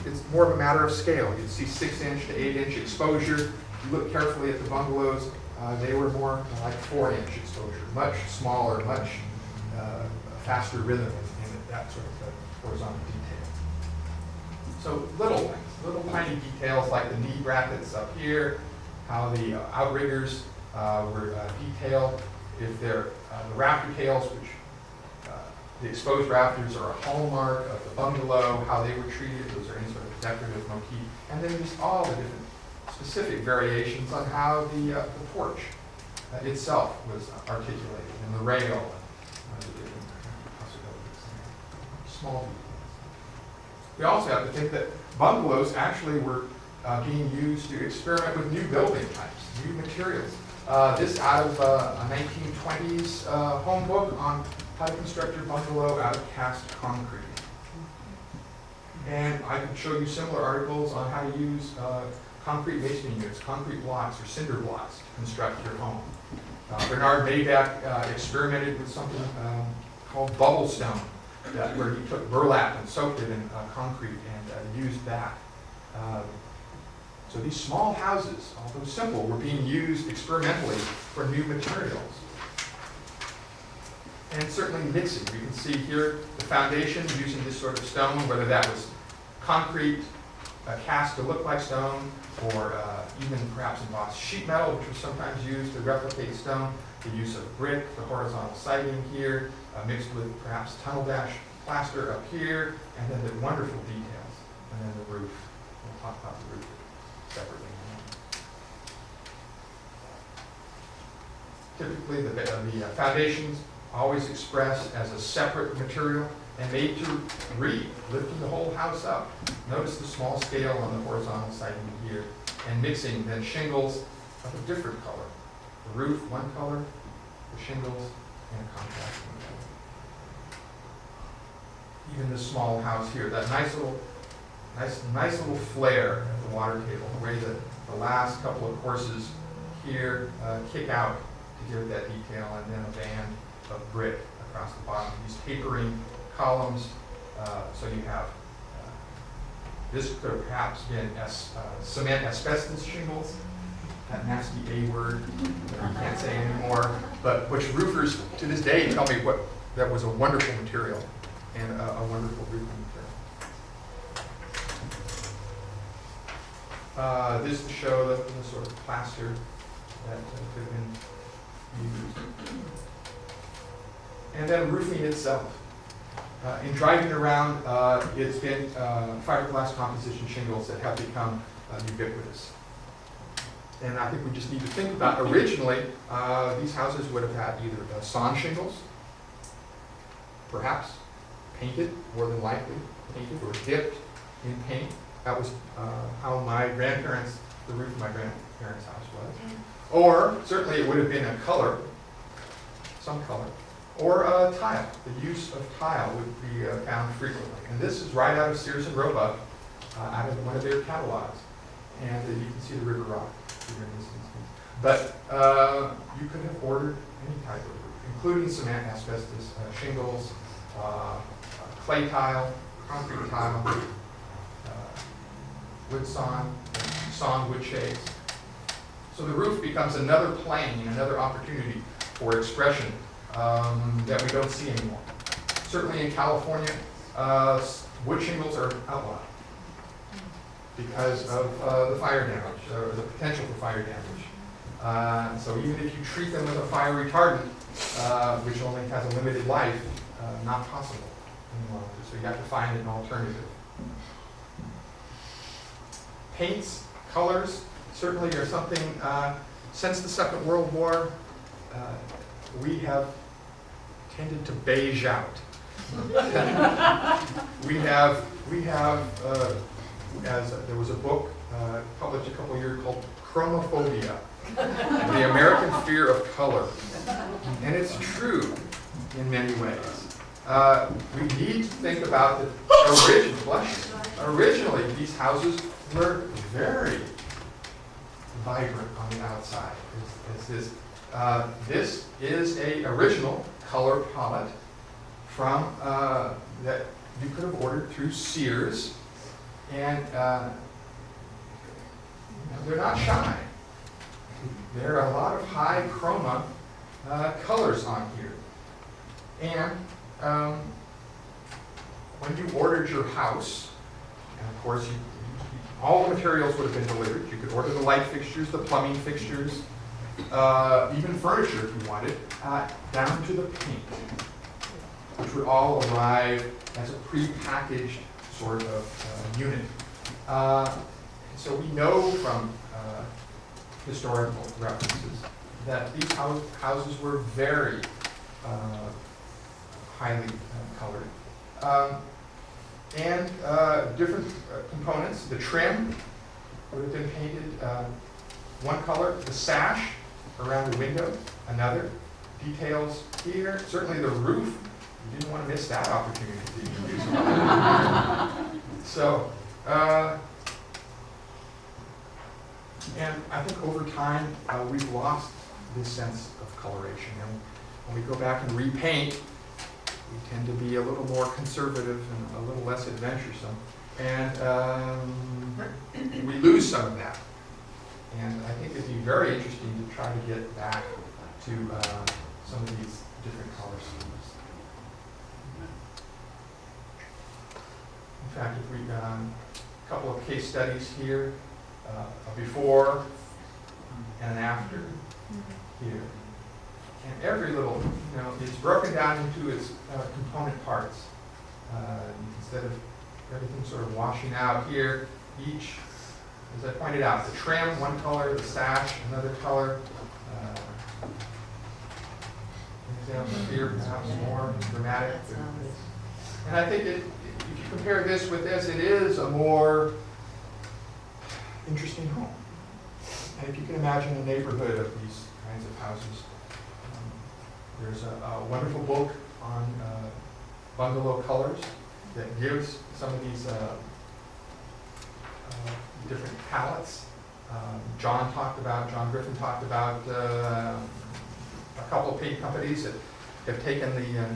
it's more of a matter of scale. You see 6-inch to 8-inch exposure. If you look carefully at the bungalows, they were more like 4-inch exposure, much smaller, much faster rhythm in that sort of horizontal detail. So little things, little tiny details like the knee brackets up here, how the outriggers were detailed. If they're the rafter tails, which the exposed rafters are a hallmark of the bungalow, how they were treated, those are any sort of decorative motif. And then just all the different specific variations on how the porch itself was articulated, and the rail, and the different possibilities. Small details. We also have to think that bungalows actually were being used to experiment with new building types, new materials. This out of a 1920s home book on how to construct your bungalow out of cast concrete. And I can show you similar articles on how to use concrete masonry units, concrete blocks or cinder blocks to construct your home. Bernard Maybach experimented with something called bubble stone, where he took burlap and soaked it in concrete and used that. So these small houses, although simple, were being used experimentally for new materials. And certainly mixing. You can see here the foundation using this sort of stone, whether that was concrete cast to look like stone, or even perhaps embossed sheet metal, which was sometimes used to replicate stone. The use of brick, the horizontal siding here, mixed with perhaps tunnel dash plaster up here, and then the wonderful details, and then the roof. We'll talk about the roof separately. Typically, the foundations always expressed as a separate material and made to read, lifting the whole house up. Notice the small scale on the horizontal siding here, and mixing then shingles of a different color. The roof, one color, the shingles, and a contrasting color. Even this small house here, that nice little flare at the water table, the way that the last couple of courses here kick out to give that detail, and then a band of brick across the bottom. These tapering columns, so you have, this could have perhaps been cement asbestos shingles, that nasty A word that you can't say anymore, but which roofers to this day tell me that was a wonderful material and a wonderful roofing material. This to show the sort of plaster that could have been used. And then roofing itself. In driving around, it's been fiberglass composition shingles that have become ubiquitous. And I think we just need to think about, originally, these houses would have had either sawn shingles, perhaps painted, more than likely painted or dipped in paint. That was how my grandparents, the roof of my grandparents' house was. Or certainly it would have been a color, some color, or a tile. The use of tile would be found frequently. And this is right out of Sears and Roebuck, out of one of their catalogs. And you can see the river rock here in this instance. But you could have ordered any type of roof, including cement, asbestos, shingles, clay tile, concrete tile, wood sawn wood shades. So the roof becomes another plane, another opportunity for expression that we don't see anymore. Certainly in California, wood shingles are outlawed because of the fire damage, or the potential for fire damage. So even if you treat them with a fire retardant, which only has a limited life, not possible anymore. So you have to find an alternative. Paints, colors, certainly are something, since the Second World War, we have tended to beige out. we have there was a book published a couple of years called Chromophobia, the American Fear of Color. And it's true in many ways. We need to think about the originally these houses were very vibrant on the outside. This is a original color palette from that you could have ordered through Sears, and they're not shy. There are a lot of high chroma colors on here, and when you ordered your house, and of course all the materials would have been delivered. You could order the light fixtures, the plumbing fixtures, even furniture if you wanted, down to the paint, which would all arrive as a pre-packaged sort of unit. So we know from historical references that these houses were very highly colored. And different components. The trim would have been painted one color. The sash around the window, another. Details here. Certainly the roof. You didn't want to miss that opportunity to use it. So, and I think over time we've lost this sense of coloration. And when we go back and repaint, we tend to be a little more conservative and a little less adventuresome. And we lose some of that. And I think it'd be very interesting to try to get back to some of these different color schemes. In fact, if we've got a couple of case studies here, a before and an after here. And every little, it's broken down into its component parts. Instead of everything sort of washing out here, each, as I pointed out, the trim, one color, the sash, another color. An example here, perhaps more dramatic. And I think if you compare this with this, it is a more interesting home. And if you can imagine a neighborhood of these kinds of houses, there's a wonderful book on bungalow colors that gives some of these different palettes. John Griffin talked about a couple of paint companies that have taken the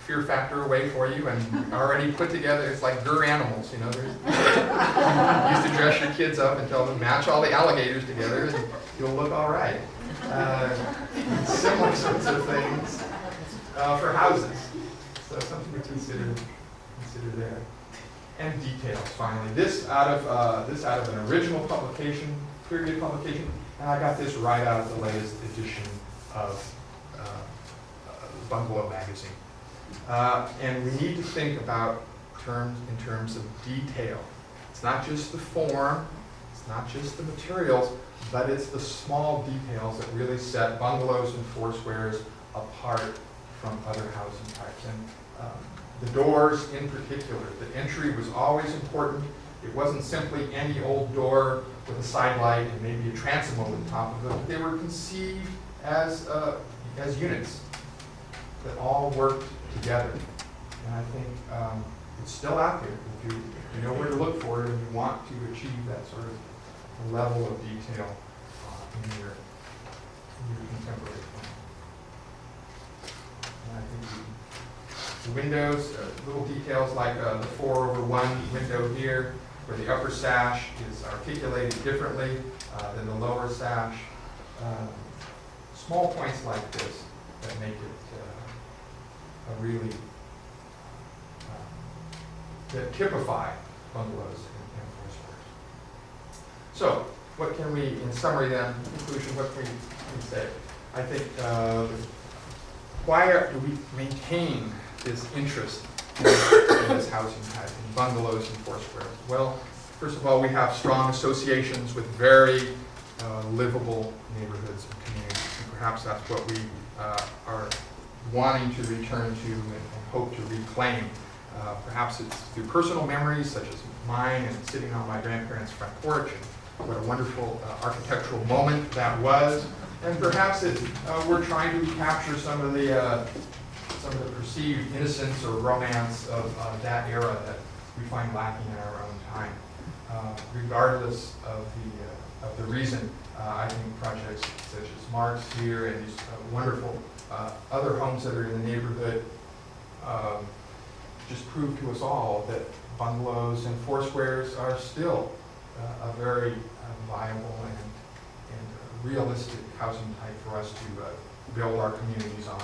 fear factor away for you and already put together, it's like Gur Animals, you used to dress your kids up and tell them match all the alligators together and you'll look all right. Similar sorts of things for houses. So something to consider there. And details, finally. This out of an original publication, period publication, and I got this right out of the latest edition of Bungalow magazine. And we need to think about in terms of detail. It's not just the form, It's not just the materials, but it's the small details that really set bungalows and Foursquares apart from other housing types. And the doors in particular, the entry was always important. It wasn't simply any old door with a side light and maybe a transom over the top of it. They were conceived as units that all worked together. And I think it's still out there. If you know where to look for it and you want to achieve that sort of level of detail in your contemporary home. And I think the windows, little details like the 4/1 window here, where the upper sash is articulated differently than the lower sash. Small points like this that make it a really, that typify bungalows and Foursquares. So, what can we, in summary then, in conclusion, what can we say? I think, why do we maintain this interest in this housing type, in bungalows and Foursquares? Well, first of all, we have strong associations with very livable neighborhoods and communities, and perhaps that's what we are wanting to return to and hope to reclaim. Perhaps it's through personal memories, such as mine and sitting on my grandparents' front porch, and what a wonderful architectural moment that was. And perhaps it's, we're trying to recapture some of the perceived innocence or romance of that era that we find lacking in our own time. Regardless of the reason, I think projects such as Mark's here and these wonderful other homes that are in the neighborhood just prove to us all that bungalows and Foursquares are still a very viable and realistic housing type for us to build our communities on.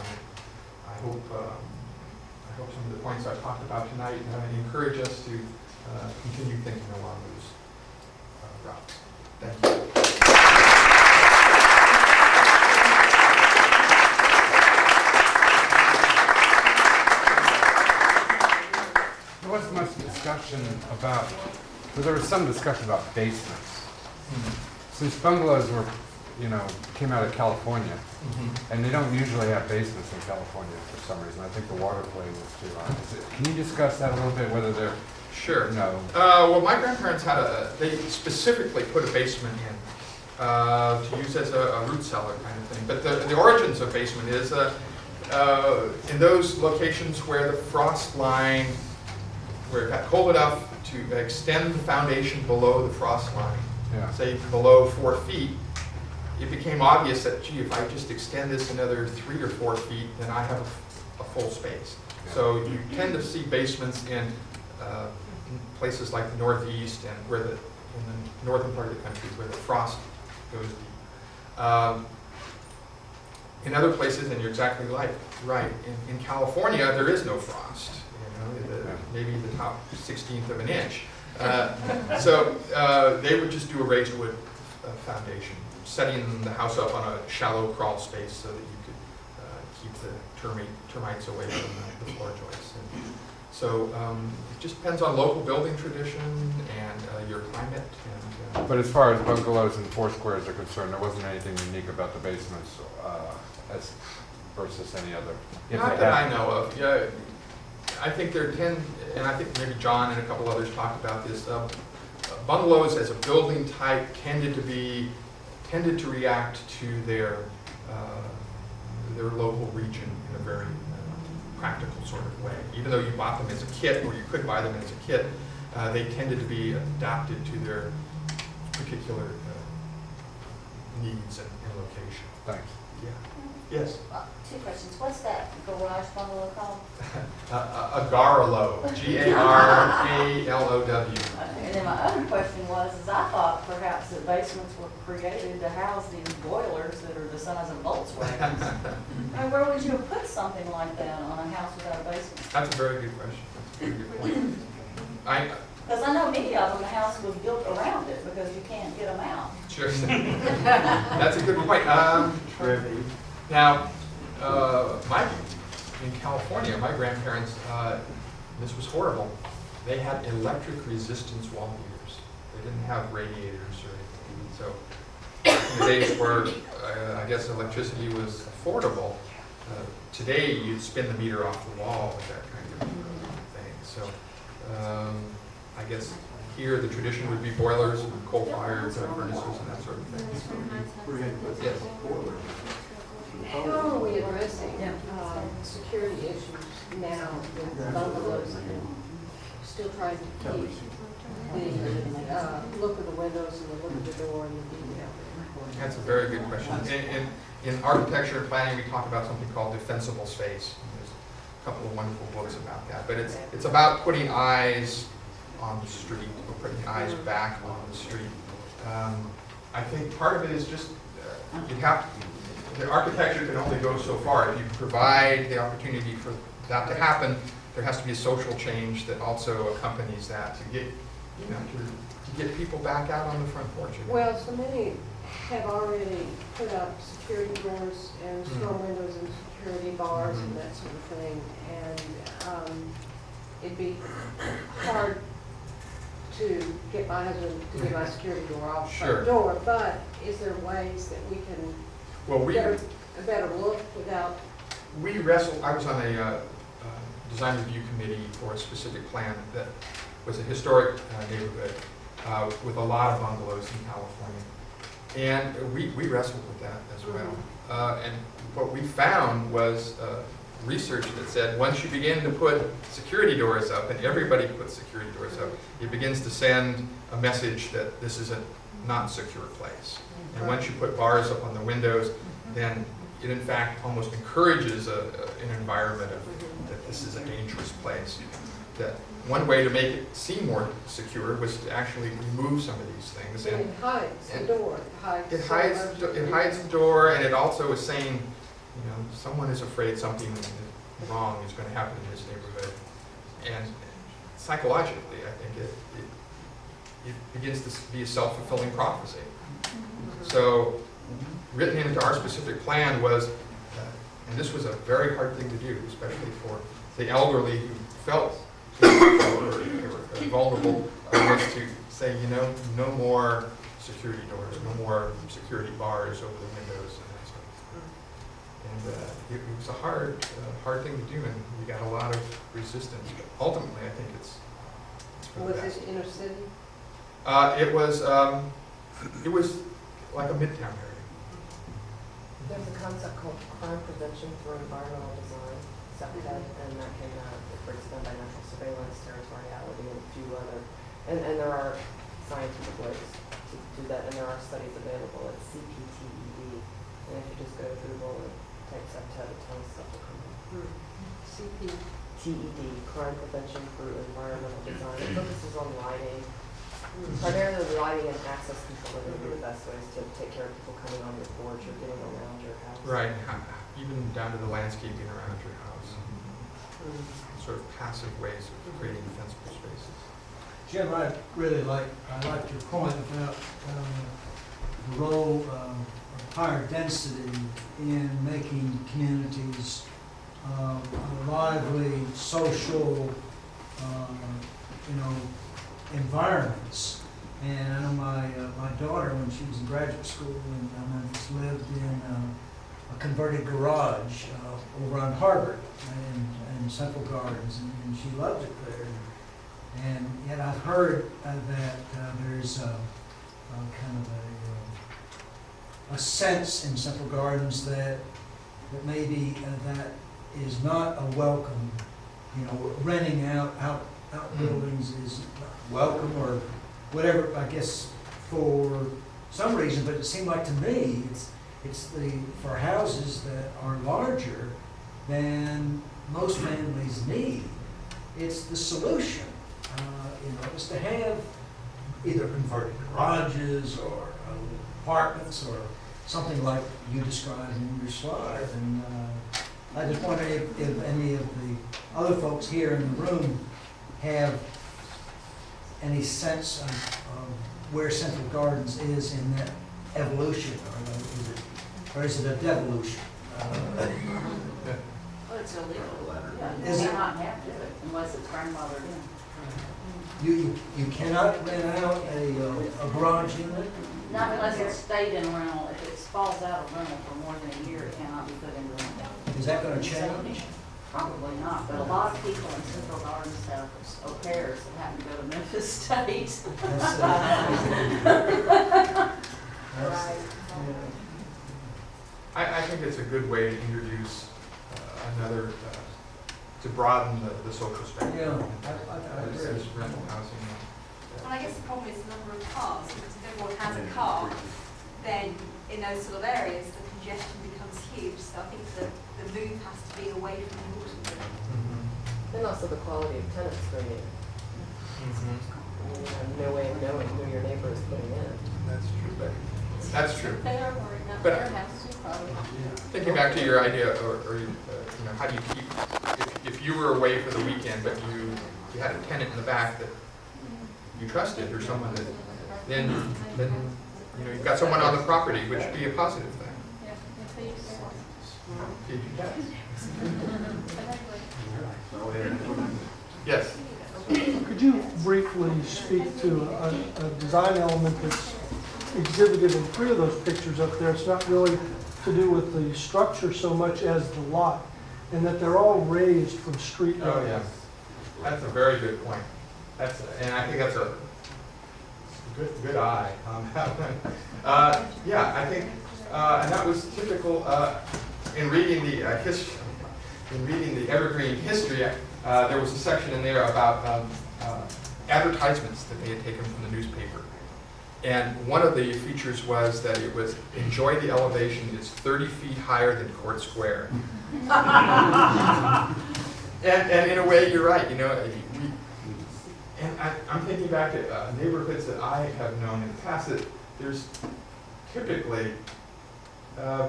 I hope some of the points I've talked about tonight encourage us to continue thinking along those routes. Thank you. There wasn't much discussion about, well, there was some discussion about basements. Since bungalows were, came out of California, and they don't usually have basements in California for some reason. I think the water plane was too high. Can you discuss that a little bit, whether they're... Sure. No. Well, my grandparents had they specifically put a basement in to use as a root cellar kind of thing. But the origins of basement is in those locations where the frost line, where it got cold enough to extend the foundation below the frost line, say below 4 feet, it became obvious that, gee, if I just extend this another 3 or 4 feet, then I have a full space. Yeah. So you tend to see basements in places like the Northeast and in the northern part of the country where the frost goes deep. In other places, and you're exactly right, in California there is no frost. Maybe the top 1/16 of an inch. So they would just do a raised wood foundation, setting the house up on a shallow crawl space so that you could keep the termites away from the floor joists. And so it just depends on local building tradition and your climate. And, But as far as bungalows and Foursquares are concerned, there wasn't anything unique about the basements as versus any other. not that I know of. Yeah, I think there tend, and I think maybe John and a couple others talked about this. Bungalows as a building type tended to react to their local region in a very practical sort of way. Even though you bought them as a kit, or you could buy them as a kit, they tended to be adapted to their particular needs and location. Thanks. Yeah. Yes. 2 questions. What's that garage bungalow called? A Garlow, Garalow. And then my other question was, I thought perhaps that basements were created to house these boilers that are the size of Volkswagens. I mean, where would you have put something like that on a house without a basement? That's a very good question. That's a very good point. Because I know many of them, the house was built around it because you can't get them out. Sure. That's a good point. Now, in California, my grandparents, this was horrible. They had electric resistance wall heaters. They didn't have radiators or anything. So in the days where I guess electricity was affordable, today you'd spin the meter off the wall with that kind of thing. So I guess here the tradition would be boilers and coal-fired furnaces and that sort of thing. Yes. How are we addressing security issues now with bungalows and still trying to keep the look of the windows and the look of the door and the detail? That's a very good question. In architecture and planning, we talk about something called defensible space. There's a couple of wonderful books about that. But it's about putting eyes on the street, or putting eyes back on the street. I think part of it is just the architecture can only go so far. If you provide the opportunity for that to happen, there has to be a social change that also accompanies that to get, to get people back out on the front porch again. Well, so many have already put up security doors and store windows and security bars and that sort of thing. And it'd be hard to get my husband to get my security door off the front door, but is there ways that we can get a better look without? We wrestled, I was on a design review committee for a specific plan that was a historic neighborhood with a lot of bungalows in California. And we wrestled with that as well. And what we found was research that said once you begin to put security doors up, and everybody puts security doors up, it begins to send a message that this is a not secure place. And once you put bars up on the windows, then it in fact almost encourages an environment of that this is a dangerous place. That one way to make it seem more secure was to actually remove some of these things. And it hides the door. It hides the door, and it also is saying, someone is afraid something wrong is going to happen in this neighborhood. And psychologically, I think it begins to be a self-fulfilling prophecy. So written into our specific plan was, and this was a very hard thing to do, especially for the elderly who felt they were vulnerable, was to say, no more security doors, no more security bars over the windows and that sort of thing. And it was a hard thing to do, and we got a lot of resistance. But ultimately, I think it's for the best. Was it inner city? It was like a midtown area. There's a concept called crime prevention through environmental design, SEPCAD, and that can, it breaks down by natural surveillance, territoriality, and a few other, and there are scientific ways to do that, and there are studies available at CPTED, and if you just go to Google and type SEPCAD, it tells stuff to come up. CPTED, crime prevention through environmental design. It focuses on lighting. Primarily the lighting and access control are going to be the best ways to take care of people coming on your porch or getting around your house. Right, even down to the landscaping around your house. Sort of passive ways of creating defensible spaces. Jim, I liked your point about the role of higher density in making communities lively, social, environments. And I know my daughter, when she was in graduate school in Memphis, lived in a converted garage over on Harvard in Central Gardens, and she loved it there. And yet I've heard that there's kind of a sense in Central Gardens that maybe that is not a welcome. Renting out buildings is welcome or whatever, I guess, for some reason, but it seemed like to me it's for houses that are larger than most families need. It's the solution, is to have either converted garages or apartments or something like you described in your slide. And I just wonder if any of the other folks here in the room have any sense of where Central Gardens is in that evolution, or is it a devolution? it's illegal. Yeah, Is you it- cannot have to unless it's grandfathered in. You cannot rent out a garage unit? Not unless it's stayed in rental. If it falls out of rental for more than a year, it cannot be put into rental. Is that gonna change? Probably not, but a lot of people in Central Gardens have au pairs that happen to go to Memphis State. That's, Right. I think it's a good way to introduce another, to broaden the social spectrum. Yeah, I As agree. rental housing. Well, I guess the problem is the number of cars, because if everyone has a car, then in those sort of areas, the congestion becomes huge. So I think the move has to be away from Waterloo. And also the quality of tenants going in. You have no way of knowing who your neighbor is putting in. That's true. That's true. They are worried about But- their houses, probably. Thinking back to your idea, or you know, how do you keep, if you were away for the weekend, but you had a tenant in the back that you trusted, or someone that, then you know, you've got someone on the property, which would be a positive thing. Yeah, if they use their Feed your cats. house. Yes. Could you briefly speak to a design element that's exhibited in 3 of those pictures up there? It's not really to do with the structure so much as the lot, and that they're all raised from street level. Oh, yeah. That's a very good point. And I think that's a good eye on that one. Yeah, I think, and that was typical in reading the history. In reading the Evergreen history, there was a section in there about advertisements that they had taken from the newspaper. And one of the features was that it was, enjoy the elevation, it's 30 feet higher than Court Square. And in a way, you're right, you know, I'm thinking back to neighborhoods that I have known in the past, that there's typically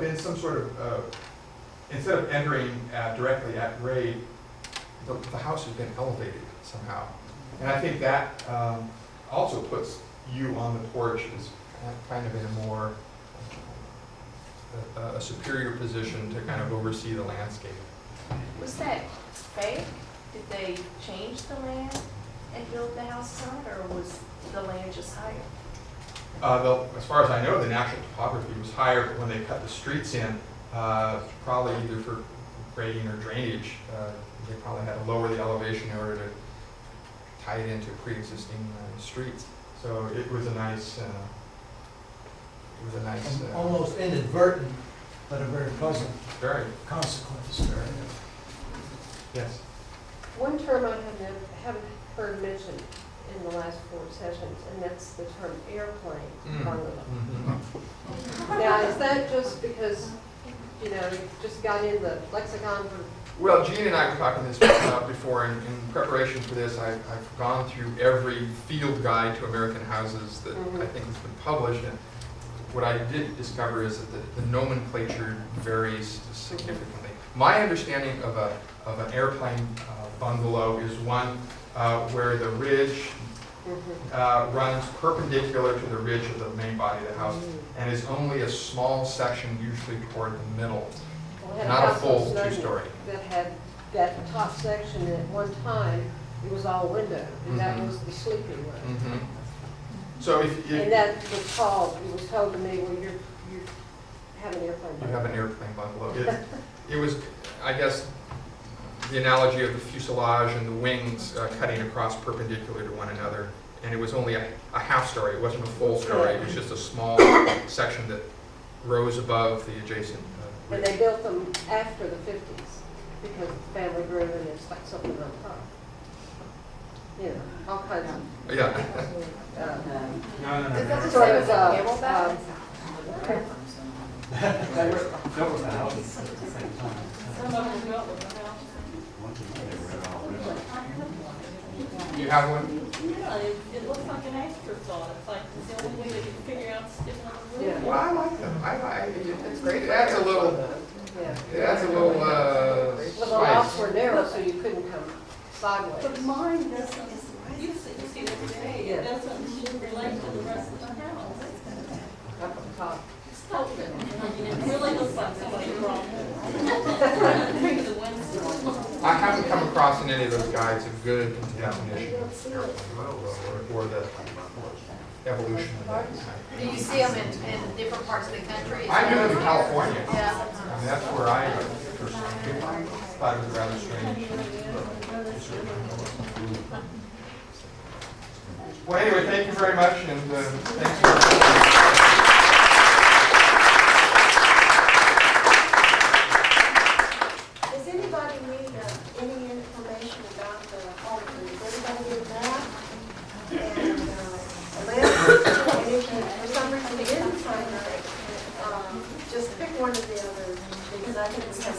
been some sort of, instead of entering directly at grade, the house has been elevated somehow. And I think that also puts you on the porch as kind of in a more, a superior position to kind of oversee the landscape. Was that fake? Did they change the land and build the houses on it, or was the land just higher? As far as I know, the natural topography was higher when they cut the streets in, probably either for grading or drainage. They probably had to lower the elevation in order to tie it into pre-existing streets. So it was a nice, Almost inadvertent, but a very pleasant very, consequence. yes. One term I haven't heard mentioned in the last 4 sessions, and that's the term airplane bungalow. Now, is that just because, you know, you just got in the lexicon for? Well, Gene and I were talking this before, and in preparation for this, I've gone through every field guide to American houses that I think has been published, and what I did discover is that the nomenclature varies significantly. My understanding of an airplane bungalow is one where the ridge runs perpendicular to the ridge of the main body of the house, and is only a small section, usually toward the middle. Well, I had Not a house on full Snowden two-story. That had that top section, and at one time, it was all window, and that was the sleeping room. So if And that was called, it was told to me, well, you have an airplane. you have an airplane bungalow, it was, I guess, the analogy of the fuselage and the wings cutting across perpendicular to one another. And it was only a half story, it wasn't a full story, it was just a small section that rose above the adjacent And ridge. they built them after the 50s, because the family grew and it's like something on top. You know, all kinds of. Yeah. Is that the Sort same of, as a cable back? Some of them built with the house. You have one? Yeah, it looks like an afterthought. It's like it's the only way they can figure out sticking on the roof. Yeah. Well, I like them, it's great, it adds a little, Yeah. it adds a little Well, the lots spice. were narrow, so you couldn't come sideways. But mine doesn't, you see it every day, Yeah. it doesn't relate to the rest of the house. Up on top. It's open, I mean, it really looks like somebody brought it. Maybe the wind's I haven't come across in any of those guides a good definition of square bungalow or the evolution of that. Do you see them in different parts of the country? I do in California. Yeah. I mean, that's where I first thought it was rather strange. Well, anyway, thank you very much, and thanks for. Does anybody need any information about the alternate? Does everybody get that? And list, and if you, for some reason you didn't sign up, just pick one of the others, because I think we have